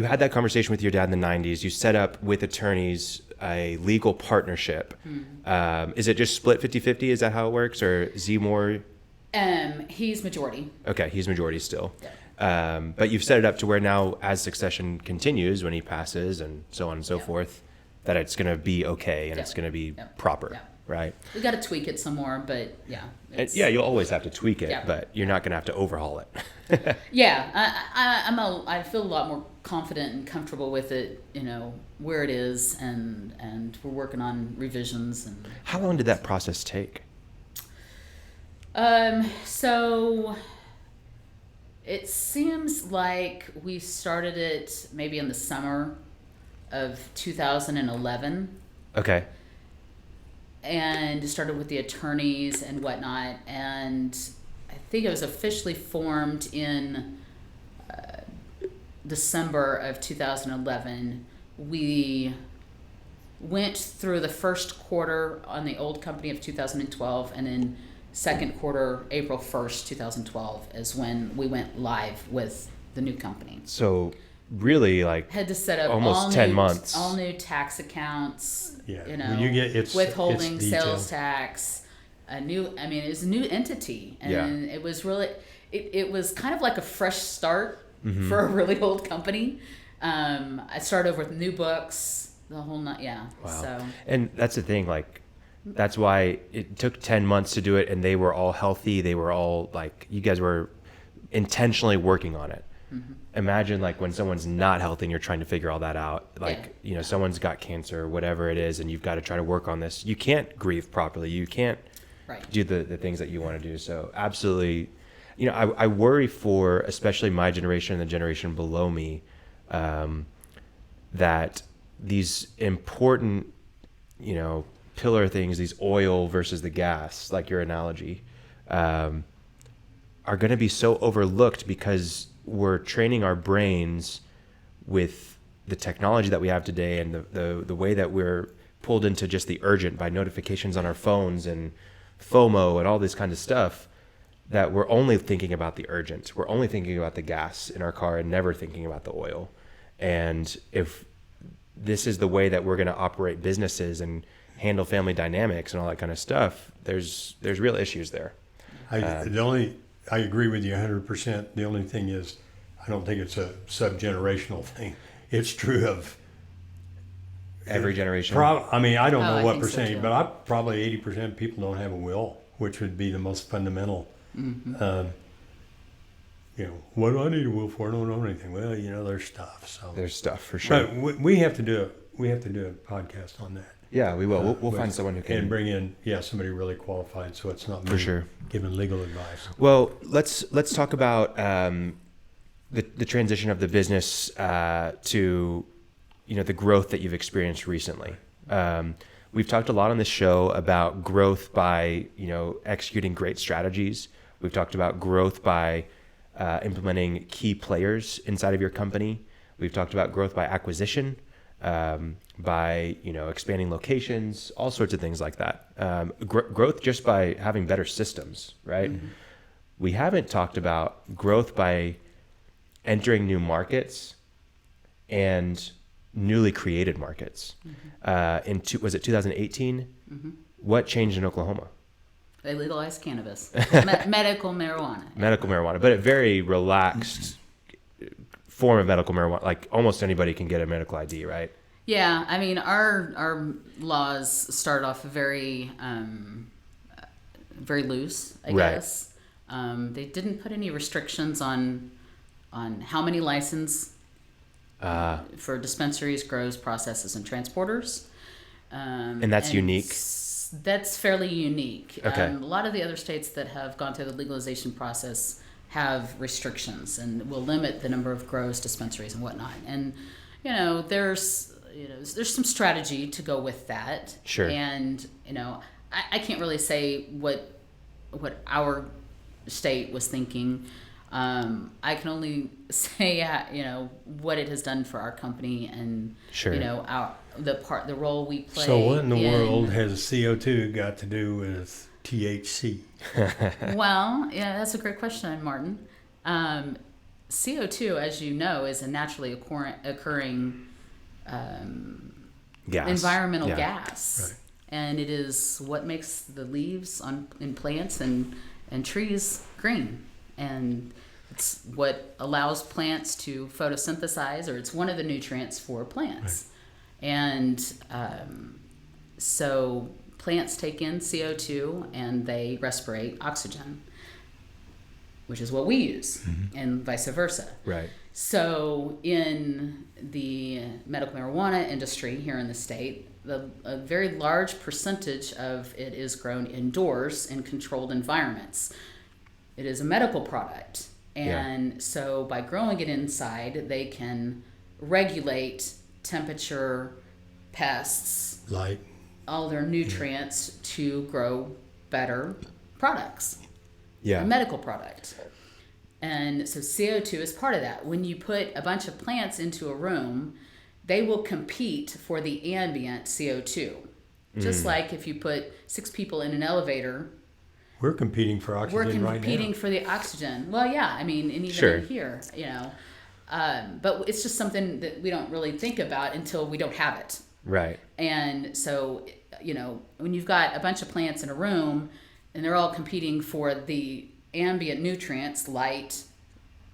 had that conversation with your dad in the 90s. You set up with attorneys a legal partnership. Is it just split 50-50? Is that how it works? Or is he more? He's majority. Okay, he's majority still. Yeah. But you've set it up to where now, as succession continues, when he passes and so on and so Yeah. forth, that it's going to be okay and Yeah. it's going to be Yeah. proper, Yeah. right? We got to tweak it some more, but yeah. And it's- yeah, you'll always have to tweak it, Yeah. but you're not going to have to overhaul it. Yeah, I feel a lot more confident and comfortable with it, where it is, and we're working on revisions and. How long did that process take? So it seems like we started it maybe in the summer of 2011, Okay. and started with the attorneys and whatnot, and I think it was officially formed in December of 2011. We went through the first quarter on the old company of 2012, and then second quarter, April 1st, 2012, is when we went live with the new company. So really Had to set up Almost all 10 new, months. all new tax accounts. Yeah. You know, When you get- it's withholding, detailed. sales tax, it was a new entity, and Yeah. it was really, it was kind of like a fresh start Mm-hmm. for a really old company. I started over with new books, the whole night. Yeah. Wow. So And that's the thing, that's why it took 10 months to do it, and they were all healthy. They were all you guys were intentionally working on it. Mm-hmm. Imagine when someone's not healthy and you're trying to figure all that out. Someone's got cancer or whatever it is, and you've got to try to work on this. You can't grieve properly. You can't right. do the things that you want to do. So absolutely, I worry for especially my generation and the generation below me, that these important, pillar things, these oil versus the gas, like your analogy, are going to be so overlooked because we're training our brains with the technology that we have today and the way that we're pulled into just the urgent by notifications on our phones and FOMO and all this kind of stuff, that we're only thinking about the urgent. We're only thinking about the gas in our car and never thinking about the oil. And if this is the way that we're going to operate businesses and handle family dynamics and all that kind of stuff, there's real issues there. I agree with you 100%. The only thing is, I don't think it's a subgenerational thing. It's true of Every generation. I don't know I what think so, percentage, too. but probably 80% of people don't have a will, which would be the most fundamental. What do I need a will for? I don't know anything. Well, there's stuff. So There's stuff for sure. but we have to do a podcast on that. Yeah, we will. We'll find someone who can. And bring in somebody really qualified, so it's not me For sure. giving legal advice. Well, let's talk about the transition of the business to the growth that you've experienced recently. We've talked a lot on this show about growth by executing great strategies. We've talked about growth by implementing key players inside of your company. We've talked about growth by acquisition, by expanding locations, all sorts of things like that. Growth just by having better systems, right? Mm-hmm. We haven't talked about growth by entering new markets and newly created markets. Mm-hmm. Was it 2018? Mm-hmm. What changed in Oklahoma? They legalized cannabis, medical marijuana. Medical marijuana, but a very relaxed form of medical marijuana. Like almost anybody can get a medical ID, right? Yeah, I mean our laws start off very very loose, I guess. They didn't put any restrictions on how many license for dispensaries, grows, processes, and transporters. And that's unique? That's fairly unique. Okay. A lot of the other states that have gone through the legalization process have restrictions and will limit the number of grows, dispensaries, and whatnot. And, there's some strategy to go with that. Sure. And, I can't really say what our state was thinking. I can only say, what it has done for our company and, sure. The role we play. So what in the world has CO2 got to do with THC? Well, yeah, that's a great question, Martin. CO2, as you know, is a naturally occurring environmental gas. Right. And it is what makes the leaves in plants and trees green. And it's what allows plants to photosynthesize, or it's one of the nutrients for plants. Right. And so plants take in CO2 and they respirate oxygen, which is what we use, mm-hmm. and vice versa. Right. So in the medical marijuana industry here in the state, a very large percentage of it is grown indoors in controlled environments. It is a medical product. And so by growing it inside, they can regulate temperature, pests, light, all their nutrients to grow better products. Yeah. A medical product. And so CO2 is part of that. When you put a bunch of plants into a room, they will compete for the ambient CO2. Just like if you put 6 people in an elevator. We're competing for oxygen right now. We're competing for the oxygen. Well, yeah, I mean, and even sure. in here, but it's just something that we don't really think about until we don't have it. Right. And so, when you've got a bunch of plants in a room and they're all competing for the ambient nutrients, light,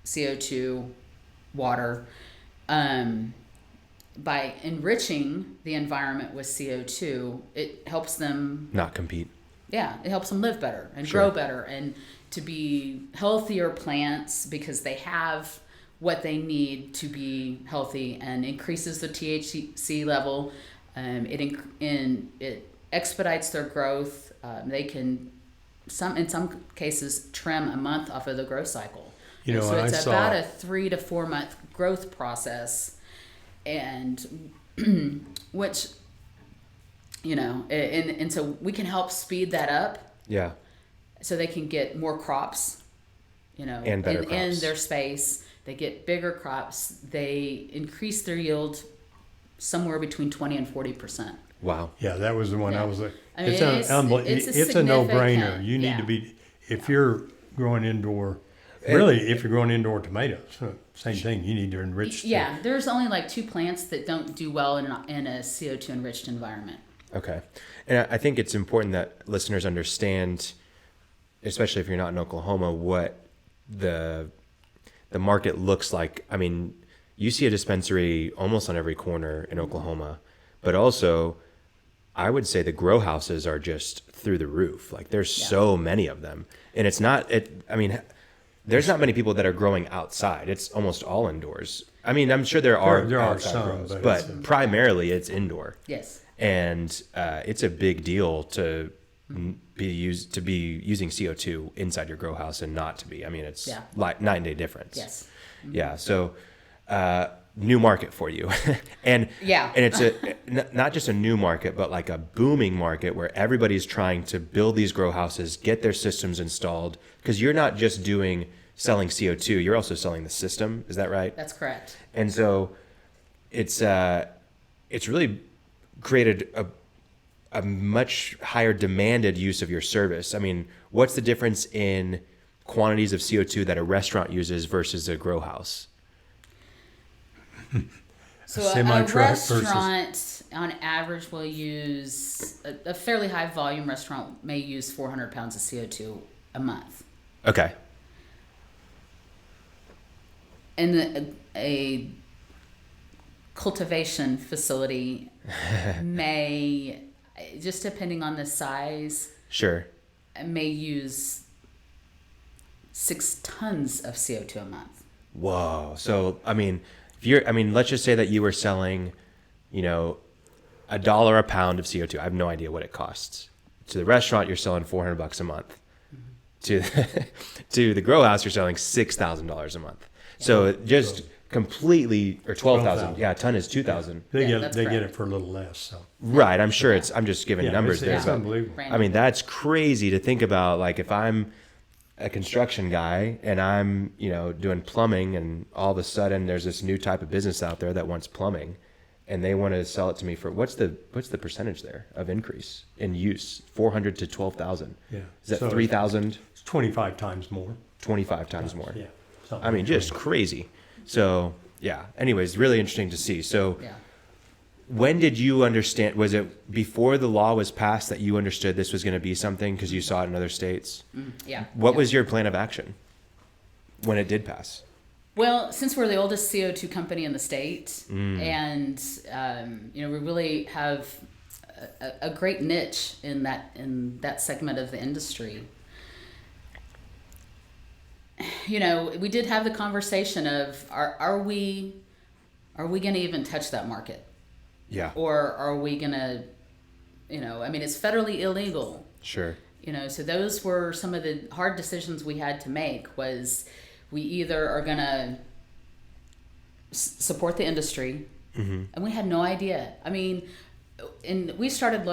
CO2, water, by enriching the environment with CO2, it helps them not compete. Yeah, it helps them live better and sure. grow better and to be healthier plants because they have what they need to be healthy, and increases the THC level. It expedites their growth. They can, in some cases, trim a month off of the growth cycle. So it's about a 3 to 4 month growth process, and which, and so we can help speed that up. Yeah. So they can get more crops, and better crops in their space. They get bigger crops. They increase their yield somewhere between 20 and 40%. Wow. Yeah, that was the one I was like, it's a no-brainer. You need to be, if you're growing indoor, if you're growing indoor tomatoes, same thing. You need to enrich. Yeah, there's only like 2 plants that don't do well in a CO2 enriched environment. Okay. And I think it's important that listeners understand especially if you're not in Oklahoma, what the market looks like. I mean, you see a dispensary almost on every corner in Oklahoma, but also I would say the grow houses are just through the roof. Like there's so many of them, and it's not, I mean, there's not many people that are growing outside. It's almost all indoors. I mean, I'm sure there are outside some, grows, but primarily it's indoor. Yes. And it's a big deal to be using CO2 inside your grow house and not to be. I mean, it's like night and day difference. Yes. Yeah. So new market for you. And it's not just a new market, but like a booming market where everybody's trying to build these grow houses, get their systems installed, because you're not just selling CO2, you're also selling the system. Is that right? That's correct. And so it's really created a much higher demanded use of your service. I mean, what's the difference in quantities of CO2 that a restaurant uses versus a grow house? So a restaurant on average will use, a fairly high volume restaurant may use 400 pounds of CO2 a month. Okay. And a cultivation facility may, just depending on the size, may use 6 tons of CO2 a month. Whoa. So, I mean, let's just say that you were selling, $1 a pound of CO2. I have no idea what it costs. To the restaurant, you're selling $400 a month. Mm-hmm. To the grow house, you're selling $6,000 a month. Yeah. So just completely, or 12,000. Yeah, a ton is 2,000. They get it for a little less. So. Right. I'm sure I'm just giving numbers there. It's unbelievable. I mean, that's crazy to think about. Like if I'm a construction guy and I'm, doing plumbing, and all of a sudden there's this new type of business out there that wants plumbing, and they want to sell it to me for what's the percentage there of increase in use? 400 to 12,000. Yeah. Is that 3,000? It's 25 times more. 25 times more. Yeah. I mean, just crazy. So yeah. Anyways, really interesting to see. So when did you understand? Was it before the law was passed that you understood this was going to be something because you saw it in other states? Yeah. What was your plan of action when it did pass? Well, since we're the oldest CO2 company in the state, and we really have a great niche in that segment of the industry. We did have the conversation of are we going to even touch that market? Yeah. Or are we going to, it's federally illegal. Sure. So those were some of the hard decisions we had to make. Was we either are going to support the industry, and we had no idea. I mean, and we started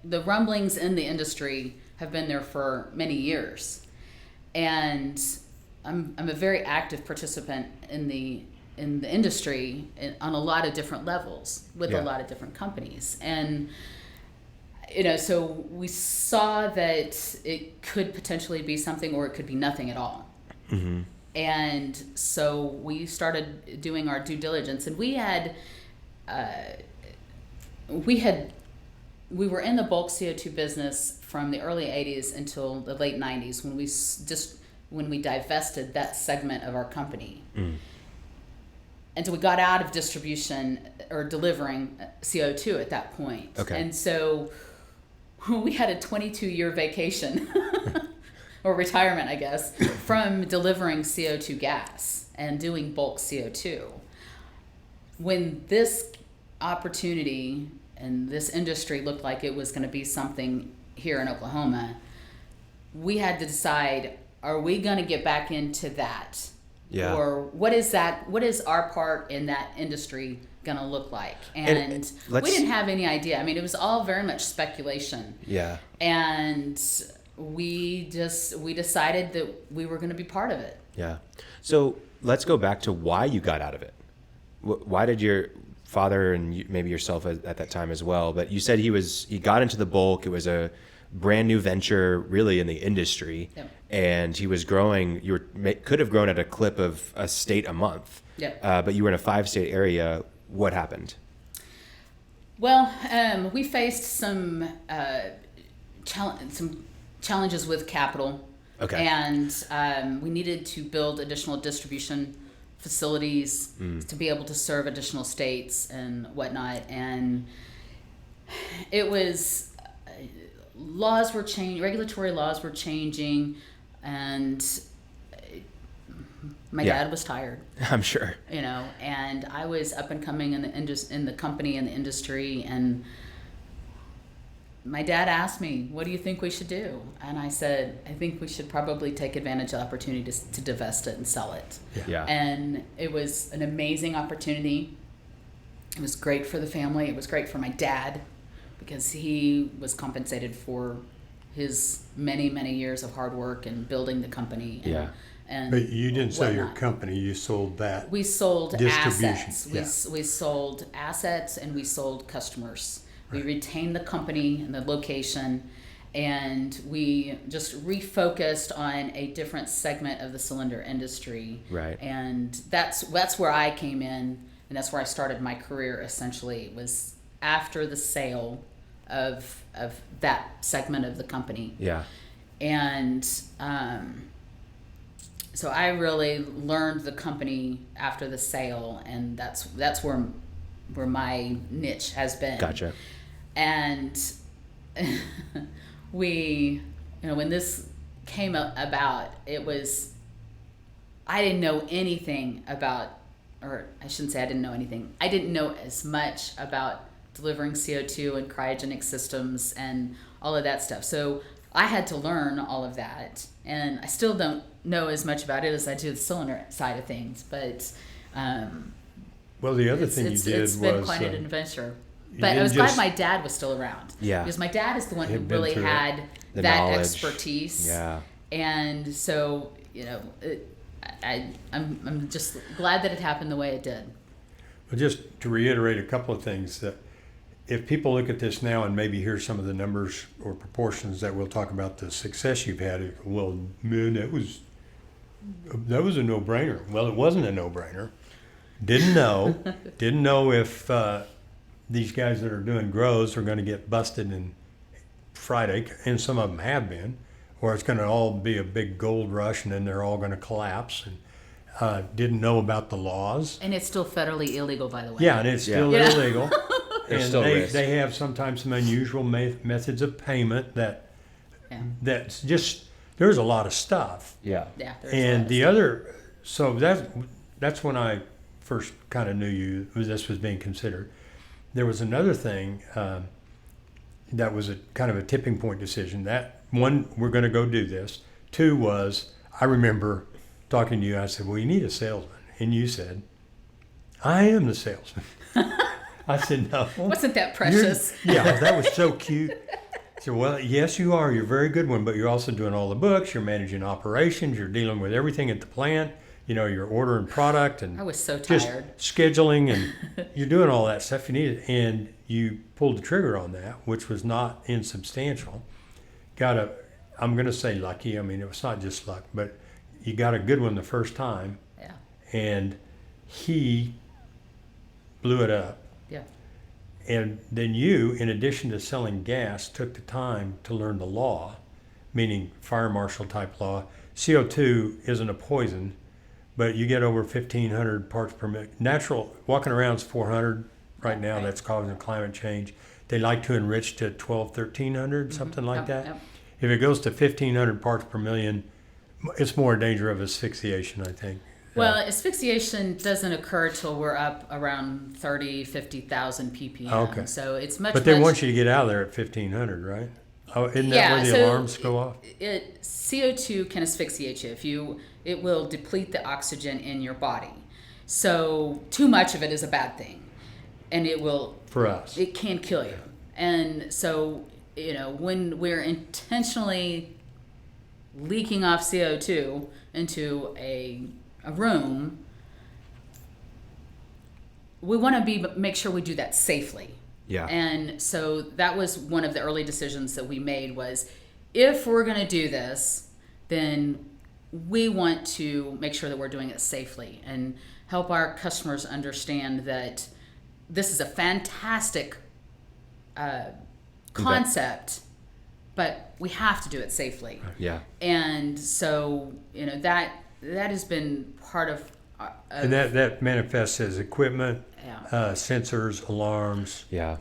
the rumblings in the industry have been there for many years. And I'm a very active participant in the industry on a lot of different levels with a lot of different companies. And, so we saw that it could potentially be something, or it could be nothing at all. Mm-hmm. And so we started doing our due diligence, and we were in the bulk CO2 business from the early 80s until the late 90s when we divested that segment of our company. And so we got out of distribution or delivering CO2 at that point. Okay. And so we had a 22-year vacation or retirement, I guess, from delivering CO2 gas and doing bulk CO2. When this opportunity and this industry looked like it was going to be something here in Oklahoma, we had to decide, are we going to get back into that? Yeah. Or what is our part in that industry going to look like? And we didn't have any idea. I mean, it was all very much speculation. Yeah. And we decided that we were going to be part of it. Yeah. So let's go back to why you got out of it. Why did your father and maybe yourself at that time as well, but you said he got into the bulk. It was a brand new venture really in the industry. Yep. And he was growing. Could have grown at a clip of a state a month. Yep. But you were in a 5-state area. What happened? Well, we faced some challenges with capital. Okay. And we needed to build additional distribution facilities to be able to serve additional states and whatnot. And it was, laws were changing, regulatory laws were changing, and my dad was tired. I'm sure. And I was up and coming in the company and the industry, and my dad asked me, "What do you think we should do?" And I said, "I think we should probably take advantage of the opportunity to divest it and sell it." Yeah. And it was an amazing opportunity. It was great for the family. It was great for my dad because he was compensated for his many, many years of hard work and building the company. And But you didn't sell your whatnot. company, you sold that. We sold Distribution, assets. We sold assets and we sold customers. We retained the company and the location, and we just refocused on a different segment of the cylinder industry. Right. And that's where I came in, and that's where I started my career. Essentially, was after the sale of that segment of the company. Yeah. And so I really learned the company after the sale, and that's where my niche has been. Gotcha. And we, when this came about, I didn't know anything about, or I shouldn't say I didn't know anything. I didn't know as much about delivering CO2 and cryogenic systems and all of that stuff. So I had to learn all of that, and I still don't know as much about it as I do the cylinder side of things. But Well, the other thing you did was... It's been quite an adventure. you But I didn't was just- glad my dad was still around. Yeah. Because my dad is the one who Had been really through it. had The that knowledge. expertise. Yeah. And so, I'm just glad that it happened the way it did. Well, just to reiterate a couple of things, that if people look at this now and maybe hear some of the numbers or proportions that we'll talk about the success you've had, well, man, that was a no-brainer. Well, it wasn't a no-brainer. Didn't know if these guys that are doing grows are going to get busted in Friday, and some of them have been, or it's going to all be a big gold rush and then they're all going to collapse. And didn't know about the laws. And it's still federally illegal, by the way. Yeah, and it's still Yeah. illegal. There's And still risk. they have sometimes some unusual methods of payment that's just, there's a lot of stuff. Yeah. Yeah. there's a lot And of the stuff. other, so that's when I first kind of knew this was being considered. There was another thing that was a kind of a tipping point decision. That one, we're going to go do this. Two was, I remember talking to you, I said, well, you need a salesman. And you said, I am the salesman. I said, no. Wasn't that precious? Yeah, that was so cute. I said, well, yes, you are. You're a very good one, but you're also doing all the books. You're managing operations. You're dealing with everything at the plant. You're ordering product and I was so just tired. scheduling, and you're doing all that stuff you needed. And you pulled the trigger on that, which was not insubstantial. I'm going to say lucky. I mean, it was not just luck, but you got a good one the first time. Yeah. And he blew it up. Yeah. And then you, in addition to selling gas, took the time to learn the law, meaning fire marshal type law. CO2 isn't a poison, but you get over 1,500 parts per million. Natural, walking around is 400 right now. Right. That's causing climate change. They like to enrich to 1,300, something like Yep, that. yep. If it goes to 1,500 parts per million, it's more danger of asphyxiation, I think. Well, asphyxiation doesn't occur till we're up around 30, 50,000 ppm. Okay. So it's much. But they much, want you to get out of there at 1,500, right? Oh, isn't that where the so alarms go off? CO2 can asphyxiate you. It will deplete the oxygen in your body. So too much of it is a bad thing, and it will. For us. It can kill you. And so when we're intentionally leaking off CO2 into a room, we want to make sure we do that safely. Yeah. And so that was one of the early decisions that we made was, if we're going to do this, then we want to make sure that we're doing it safely and help our customers understand that this is a fantastic concept, but we have to do it safely. Yeah. And so, that has been part of And that manifests as equipment, yeah. Sensors, alarms, Yeah.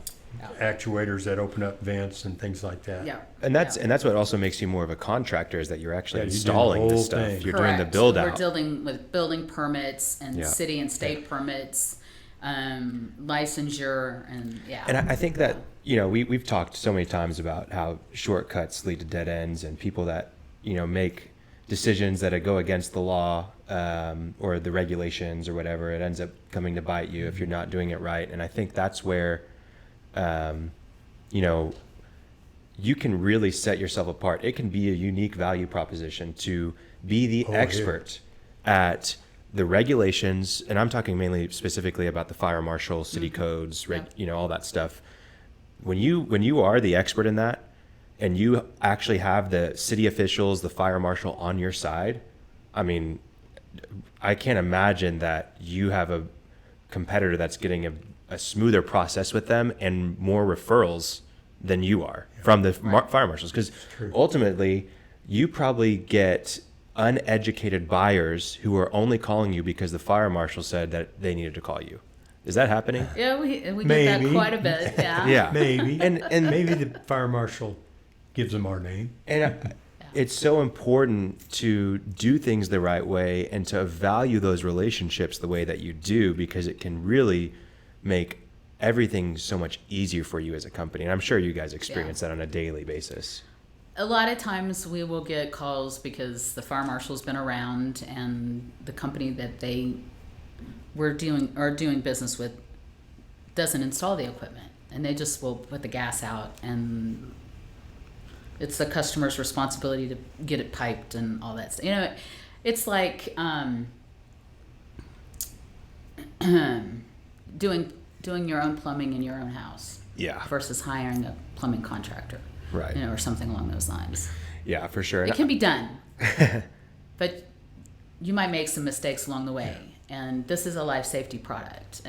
actuators that open up vents and things like that. Yeah. And that's what also makes you more of a contractor, is that you're actually Yeah, you do the installing the whole stuff. thing. You're doing the Correct. build We're out. dealing with building permits and Yeah. city and state permits, licensure, and And I think that, we've talked so many times about how shortcuts lead to dead ends, and people that, make decisions that go against the law, or the regulations or whatever, it ends up coming to bite you if you're not doing it right. And I think that's where, you can really set yourself apart. It can be a unique value proposition to be the expert at the regulations, and I'm talking mainly specifically about the fire marshal, city codes, all that stuff. When you are the expert in that, and you actually have the city officials, the fire marshal on your side, I mean, I can't imagine that you have a competitor that's getting a smoother process with them and more referrals than you are from the fire marshals. Because ultimately, you probably get uneducated buyers who are only calling you because the fire marshal said that they needed to call you. Is that happening? Yeah, we get Maybe. that quite a bit. Yeah. Yeah. Maybe. And Maybe the fire marshal gives them our name. And it's so important to do things the right way and to value those relationships the way that you do, because it can really make everything so much easier for you as a company. And I'm sure you guys experience that on a daily basis. A lot of times we will get calls because the fire marshal's been around and the company that they were doing business with doesn't install the equipment, and they just will put the gas out, and it's the customer's responsibility to get it piped and all that stuff. It's like doing your own plumbing in your own house. Yeah. Versus hiring a plumbing contractor. Right. Or something along those lines. Yeah, for sure. It can be done, but you might make some mistakes along the way. And this is a life safety product,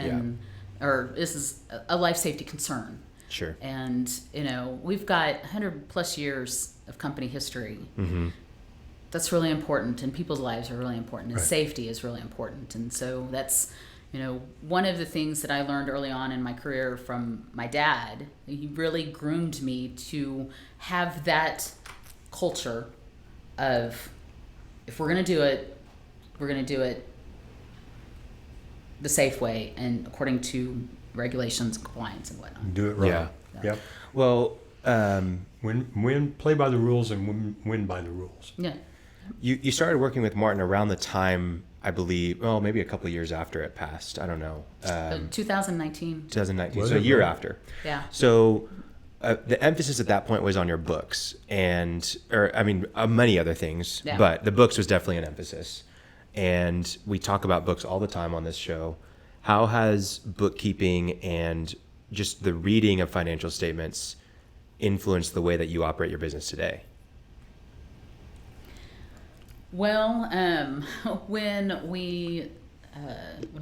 or this is a life safety concern. Sure. And, we've got 100 plus years of company history. Mm-hmm. That's really important, and people's lives are really important, and safety is really important. And so that's, one of the things that I learned early on in my career from my dad. He really groomed me to have that culture of, if we're going to do it, we're going to do it the safe way and according to regulations, compliance, and whatnot. Do it right. Yeah. Yep. Well, play by the rules and win by the rules. Yeah. you started working with Martin around the time, I believe, maybe a couple of years after it passed. I don't know. 2019. 2019, Was so a it year really? after. Yeah. So the emphasis at that point was on your books many other things, Yeah. but the books was definitely an emphasis. And we talk about books all the time on this show. How has bookkeeping and just the reading of financial statements influenced the way that you operate your business today? Well, when we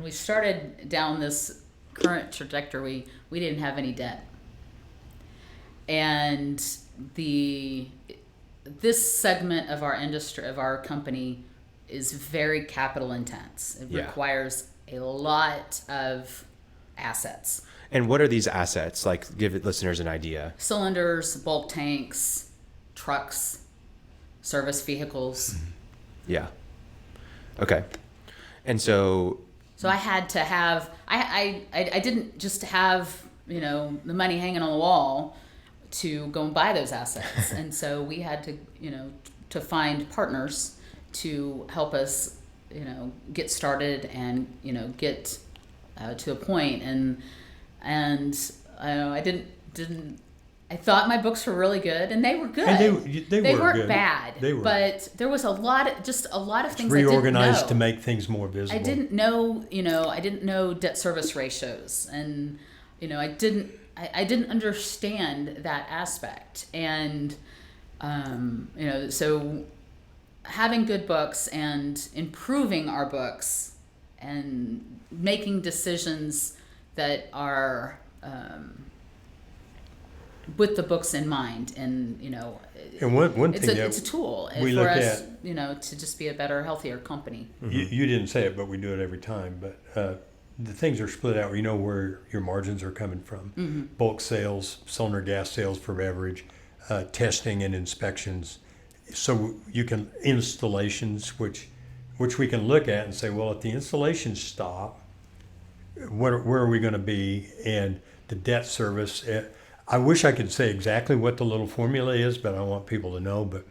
started down this current trajectory, we didn't have any debt, and this segment of our industry, of our company, is very capital intense. It requires a lot of assets. And what are these assets? Like, give listeners an idea. Cylinders, bulk tanks, trucks, service vehicles. Yeah. Okay. And so I had to have, I didn't just have, the money hanging on the wall to go and buy those assets. And so we had to, to find partners to help us, get started and, get to a point. And I thought my books were really good, and they were good. And they weren't good. bad. They were. But there was a lot of things I didn't know. Reorganized to make things more visible. I didn't know debt service ratios, and I didn't understand that aspect. And so having good books and improving our books and making decisions that are with the books in mind, and And one thing it's a tool we for look us, at, to just be a better, healthier company. you didn't say it, but we do it every time. But the things are split out. You know where your margins are coming from. Bulk sales, cylinder gas sales for beverage, testing and inspections. So you can installations, which we can look at and say, well, if the installations stop, where are we going to be? And the debt service. I wish I could say exactly what the little formula is, but I want people to know. But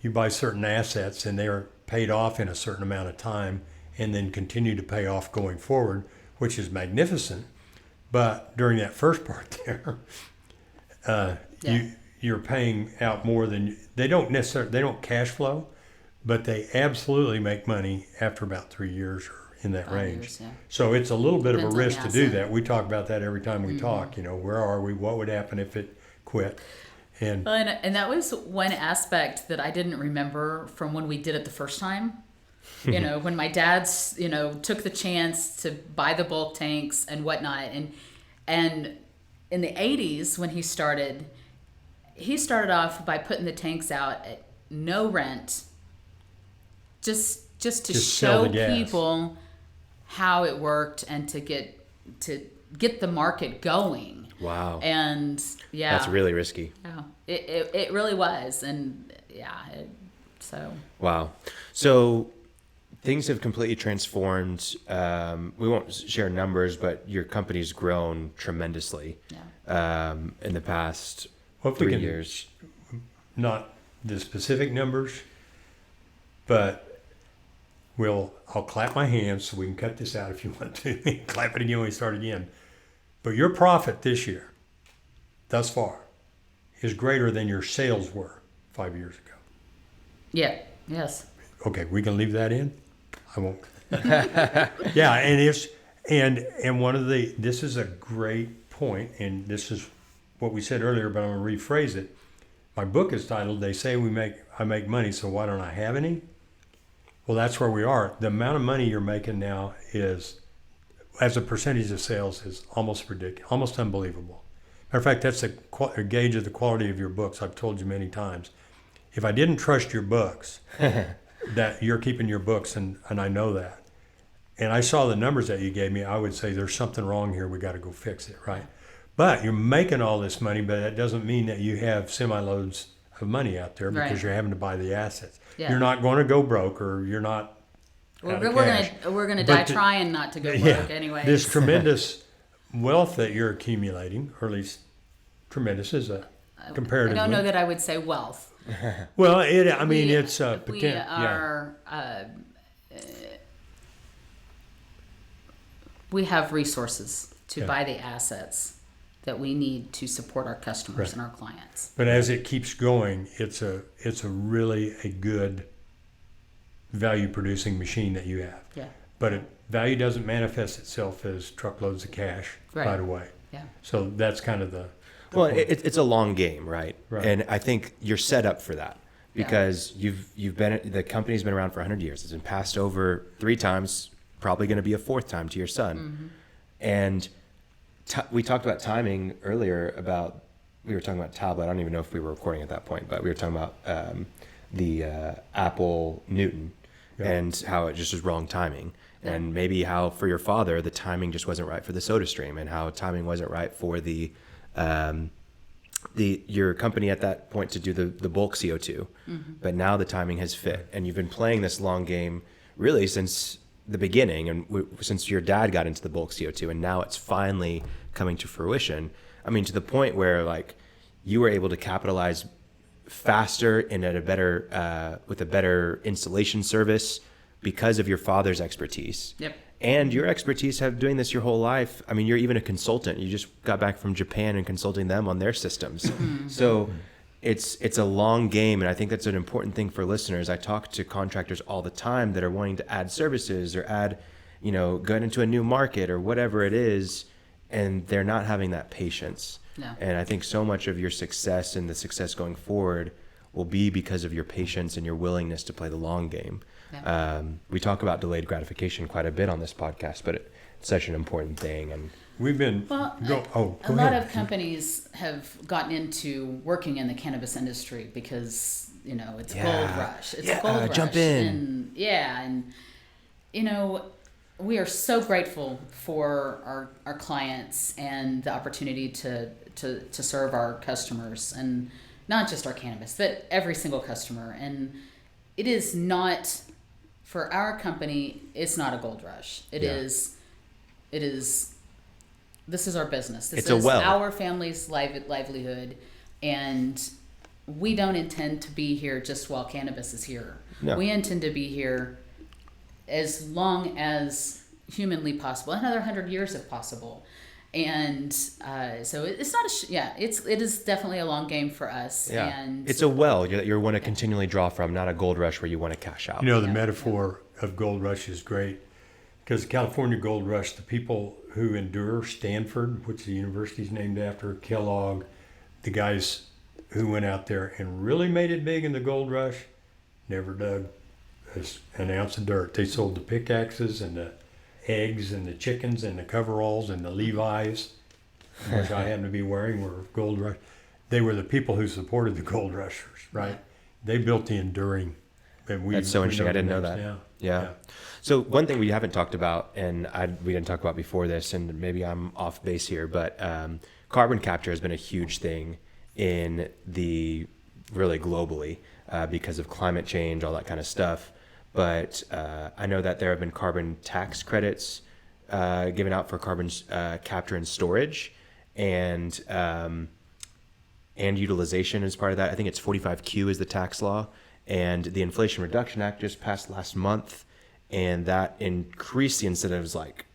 you buy certain assets and they are paid off in a certain amount of time and then continue to pay off going forward, which is magnificent. But during that first part there, you're paying out more than they don't cash flow, but they absolutely make money after about 3 years or in that 5 range. years, yeah. So it's a little bit Depends of a on risk the to do asset. that. We talk about that every time we talk. Where are we? What would happen if it quit? And Well, and that was one aspect that I didn't remember from when we did it the first time. When my dad's, took the chance to buy the bulk tanks and whatnot. And in the 80s, when he started off by putting the tanks out at no rent, just to Just sell show the gas. people how it worked and to get the market going. Wow. And yeah, That's really risky. yeah, it really was. And yeah, so. Wow. So things have completely transformed. We won't share numbers, but your company's grown tremendously in the past Well, if we 3 can- years. not the specific numbers, but I'll clap my hands so we can cut this out if you want to. Clap it again when we start again. But your profit this year, thus far, is greater than your sales were 5 years ago. Yeah. Yes. Okay, we can leave that in? I won't. Yeah, and one of this is a great point, and this is what we said earlier, but I'm going to rephrase it. My book is titled, They Say I Make Money, So Why Don't I Have Any? Well, that's where we are. The amount of money you're making now is, as a percentage of sales, is almost ridiculous, almost unbelievable. Matter of fact, that's a gauge of the quality of your books. I've told you many times. If I didn't trust your books, that you're keeping your books, and I know that, and I saw the numbers that you gave me, I would say there's something wrong here. We got to go fix it, right? But you're making all this money, but that doesn't mean that you have semi-loads of money out there because Right. you're having to buy the assets. Yeah. You're not going to go broke, or you're not out of cash. We're gonna But die the- trying not to go broke Yeah, anyway. this tremendous wealth that you're accumulating, or at least tremendous is a I comparatively. don't know that I would say wealth. Well, it's We potential. are. We have resources to Yeah. buy the assets that we need to support our customers Right. and our clients. But as it keeps going, it's a really a good value producing machine that you have. Yeah. But value doesn't manifest itself as truckloads of cash Right. right away. Yeah. So that's kind of the Well, point. it's a long game, right? Right. And I think you're set up for that Yeah. because the company's been around for 100 years. It's been passed over 3 times, probably going to be a 4th time to your son. Mm-hmm. And we talked about timing earlier we were talking about tablet. I don't even know if we were recording at that point, but we were talking about the Apple Newton and how it just was wrong timing. And maybe how for your father, the timing just wasn't right for the SodaStream, and how timing wasn't right for your company at that point to do the bulk CO2. Mm-hmm. But now the timing has fit, and you've been playing this long game really since the beginning, and since your dad got into the bulk CO2, and now it's finally coming to fruition. I mean, to the point where like you were able to capitalize faster and at a better with a better installation service because of your father's expertise. Yep. And your expertise have doing this your whole life. I mean, you're even a consultant. You just got back from Japan and consulting them on their systems. So it's a long game, and I think that's an important thing for listeners. I talk to contractors all the time that are wanting to add services or add, get into a new market or whatever it is, and they're not having that patience. No. And I think so much of your success and the success going forward will be because of your patience and your willingness to play the long game. Yeah. We talk about delayed gratification quite a bit on this podcast, but such an important thing. And We've been Well, go a lot ahead. of companies have gotten into working in the cannabis industry because it's a gold rush. It's a gold rush. Jump in. And we are so grateful for our clients and the opportunity to serve our customers, and not just our cannabis, but every single customer. And it is not, for our company, it's not a gold rush. It is. This is our business. This is our family's livelihood, and we don't intend to be here just while cannabis is here. No. We intend to be here as long as humanly possible, another 100 years if possible. And so it's not it is definitely a long game for us. yeah, And it's a well that you want to continually draw from, not a gold rush where you want to cash out. The metaphor of gold rush is great, because the California gold rush, the people who endure, Stanford, which the university's named after, Kellogg, the guys who went out there and really made it big in the gold rush, never dug an ounce of dirt. They sold the pickaxes and the eggs and the chickens and the coveralls and the Levi's, which I happen to be wearing, were gold rush. They were the people who supported the gold rushers, right? They built the enduring. That's so interesting. I didn't know that. Yeah. So one thing we haven't talked about, and we didn't talk about before this, and maybe I'm off base here, but carbon capture has been a huge thing in really globally because of climate change, all that kind of stuff. But I know that there have been carbon tax credits given out for carbon capture and storage, and utilization is part of that. I think it's 45Q is the tax law, and the Inflation Reduction Act just passed last month, and that increased the incentives like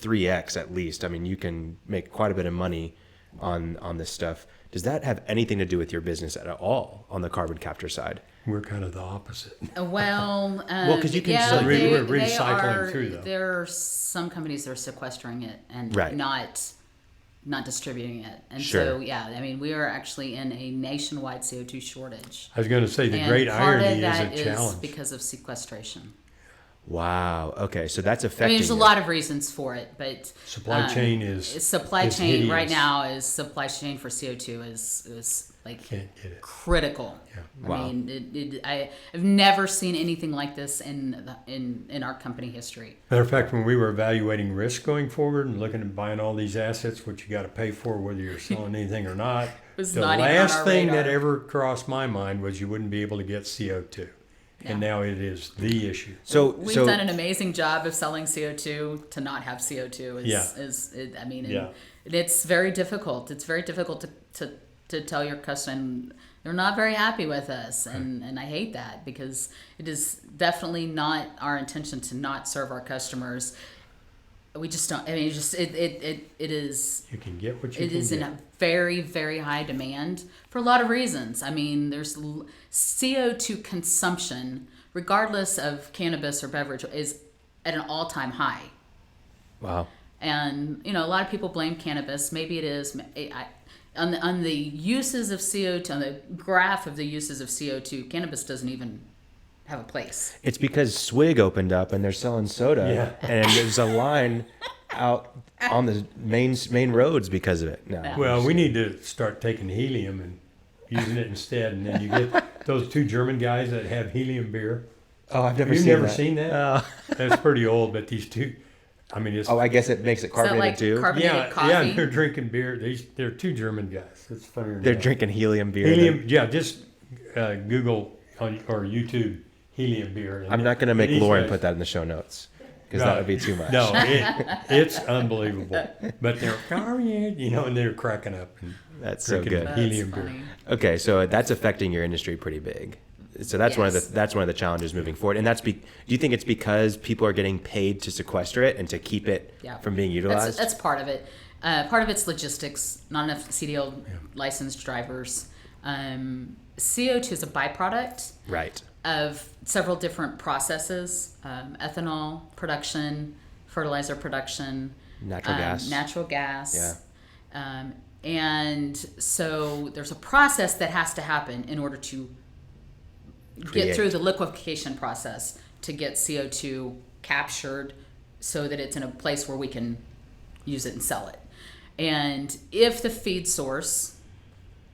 3x at least. I mean, you can make quite a bit of money on this stuff. Does that have anything to do with your business at all on the carbon capture side? We're kind of the opposite. Well, because you can still we're recycling through them. There are some companies that are sequestering it and not distributing it, and Sure. so I mean, we are actually in a nationwide CO2 shortage. I was going to say the And great part irony of that is a challenge. because of sequestration. Wow. Okay. So that's I affecting. mean, there's a lot of reasons for it, but Supply chain is chain right hideous. now is supply chain for CO2 is like Can't get it. critical. Yeah. Wow. I mean, I've never seen anything like this in our company history. Matter of fact, when we were evaluating risk going forward and looking at buying all these assets, which you got to pay for whether you're selling anything or not, Was the not even on last our thing radar. that ever crossed my mind was you wouldn't be able to get CO2. And now it is the issue. So We've done an amazing job of selling CO2 to not have CO2. It's very difficult. It's very difficult to tell your customer, and they're not very happy with us, and I hate that, because it is definitely not our intention to not serve our customers. We just don't. I mean, it is. You can get what you It can is get. in a very, very high demand for a lot of reasons. I mean, there's CO2 consumption, regardless of cannabis or beverage, is at an all-time high. wow. And a lot of people blame cannabis. Maybe it is. On the uses of CO2, on the graph of the uses of CO2, cannabis doesn't even have a place. It's because Swig opened up and they're selling soda, and there's a line out on the main roads because of it. No. Well, we need to start taking helium and using it instead, and then you get those two German guys that have helium beer. Oh, I've never You've seen never that. seen that? That's pretty old, but these two, I mean, it's Oh, I guess it makes it Is that carbonated like too. carbonated coffee? yeah, and they're drinking beer. They're two German guys. It's funnier than They're that. drinking helium beer. Helium, just Google or YouTube helium beer. And I'm not going to make these Lauren guys- put that in the show notes because that would be too much. No, it's unbelievable. But they're, and they're cracking up and That's so drinking good. That's helium beer. funny. Okay, so that's affecting your industry pretty big. So that's one of the challenges moving forward. And do you think it's because people are getting paid to sequester it and to keep it from being utilized? That's part of it. Part of it's logistics. Not enough CDL licensed drivers. CO2 is a byproduct Right. of several different processes: ethanol production, fertilizer production, Natural gas. natural gas. Yeah. And so there's a process that has to happen in order to get through the liquefaction process to get CO2 captured, so that it's in a place where we can use it and sell it. And if the feed source,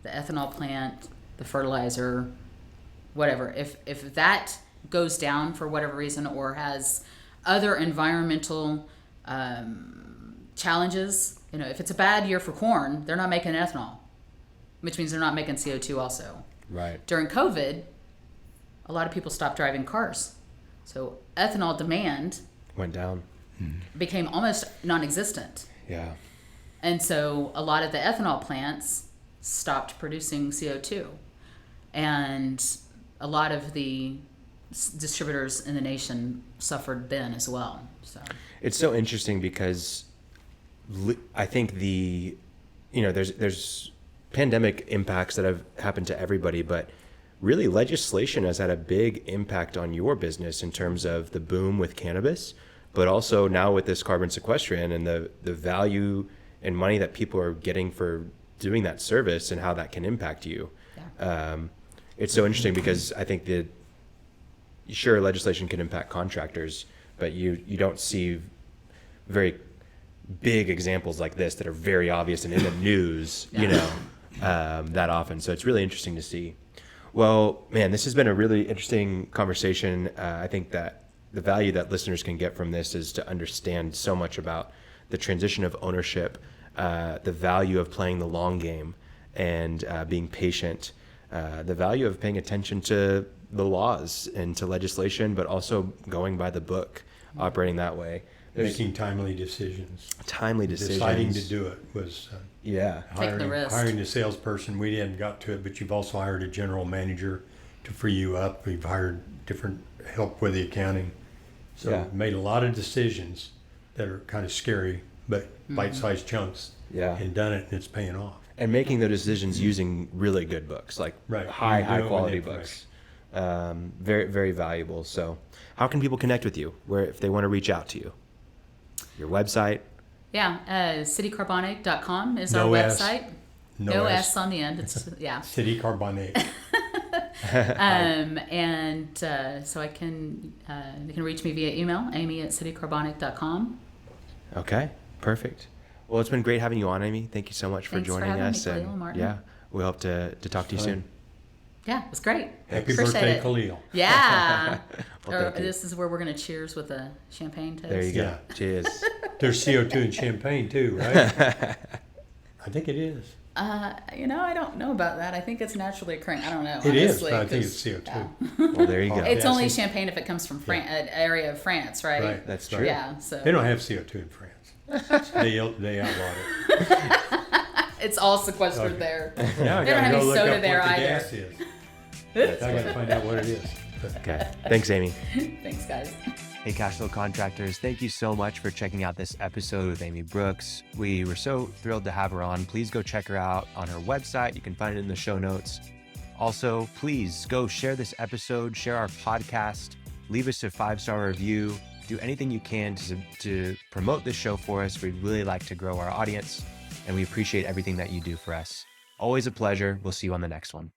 the ethanol plant, the fertilizer, whatever, if that goes down for whatever reason or has other environmental challenges, if it's a bad year for corn, they're not making ethanol, which means they're not making CO2 also. Right. During COVID, a lot of people stopped driving cars. So ethanol demand Went down. became almost non-existent. Yeah. And so a lot of the ethanol plants stopped producing CO2. And a lot of the distributors in the nation suffered then as well. So It's so interesting because I think there's pandemic impacts that have happened to everybody, but really legislation has had a big impact on your business in terms of the boom with cannabis, but also now with this carbon sequestration and the value and money that people are getting for doing that service and how that can impact you. yeah. It's so interesting because I think that sure, legislation can impact contractors, but you don't see very big examples like this that are very obvious and in the news, that often. So it's really interesting to see. Well, man, this has been a really interesting conversation. I think that the value that listeners can get from this is to understand so much about the transition of ownership, the value of playing the long game and being patient, the value of paying attention to the laws and to legislation, but also going by the book, operating that way. Making timely decisions. Deciding to do it was Taking the risk. hiring a salesperson. We hadn't got to it, but you've also hired a general manager to free you up. We've hired different help with the accounting. So Yeah. made a lot of decisions that are kind of scary, but bite-sized chunks. Yeah. And done it, and it's paying off. And making the decisions using really good books, like Right. high You do it with quality information. books. Very, very valuable. So how can people connect with you if they want to reach out to you? Your website? Yeah, citycarbonic.com is No our S. website. No No S. S on the end. It's City Carbonic. So you can reach me via email, amy@citycarbonic.com. Okay, perfect. Well, it's been great having you on, Amy. Thank you so much for Thanks for joining having me, us. Khalil, And Martin. yeah, we hope to talk to you Fun. soon. Yeah, it was great. Happy Appreciate birthday, it. Khalil. Yeah. Well, thank you. This is where we're going to cheers with a champagne toast. There you go. Yeah. Cheers. There's CO2 in champagne too, right? I think it is. I don't know about that. I think it's naturally occurring. I don't know. It is, honestly, but I think 'cause- it's CO2. yeah. Well, there you go. It's Yeah, only so- champagne if it comes from an area of France, right? Right. That's right. true. Yeah. So They don't have CO2 in France. They outlawed it. it's all sequestered Okay. there. Now I They don't gotta have go any look soda up there what the either. gas is. That's I gotta funny. find out what it is. Okay. Thanks, Amy. Thanks, guys. Hey, Cashflow Contractors, thank you so much for checking out this episode with Amy Brooks. We were so thrilled to have her on. Please go check her out on her website. You can find it in the show notes. Also, please go share this episode, share our podcast, leave us a 5-star review, do anything you can to promote this show for us. We'd really like to grow our audience, and we appreciate everything that you do for us. Always a pleasure. We'll see you on the next one.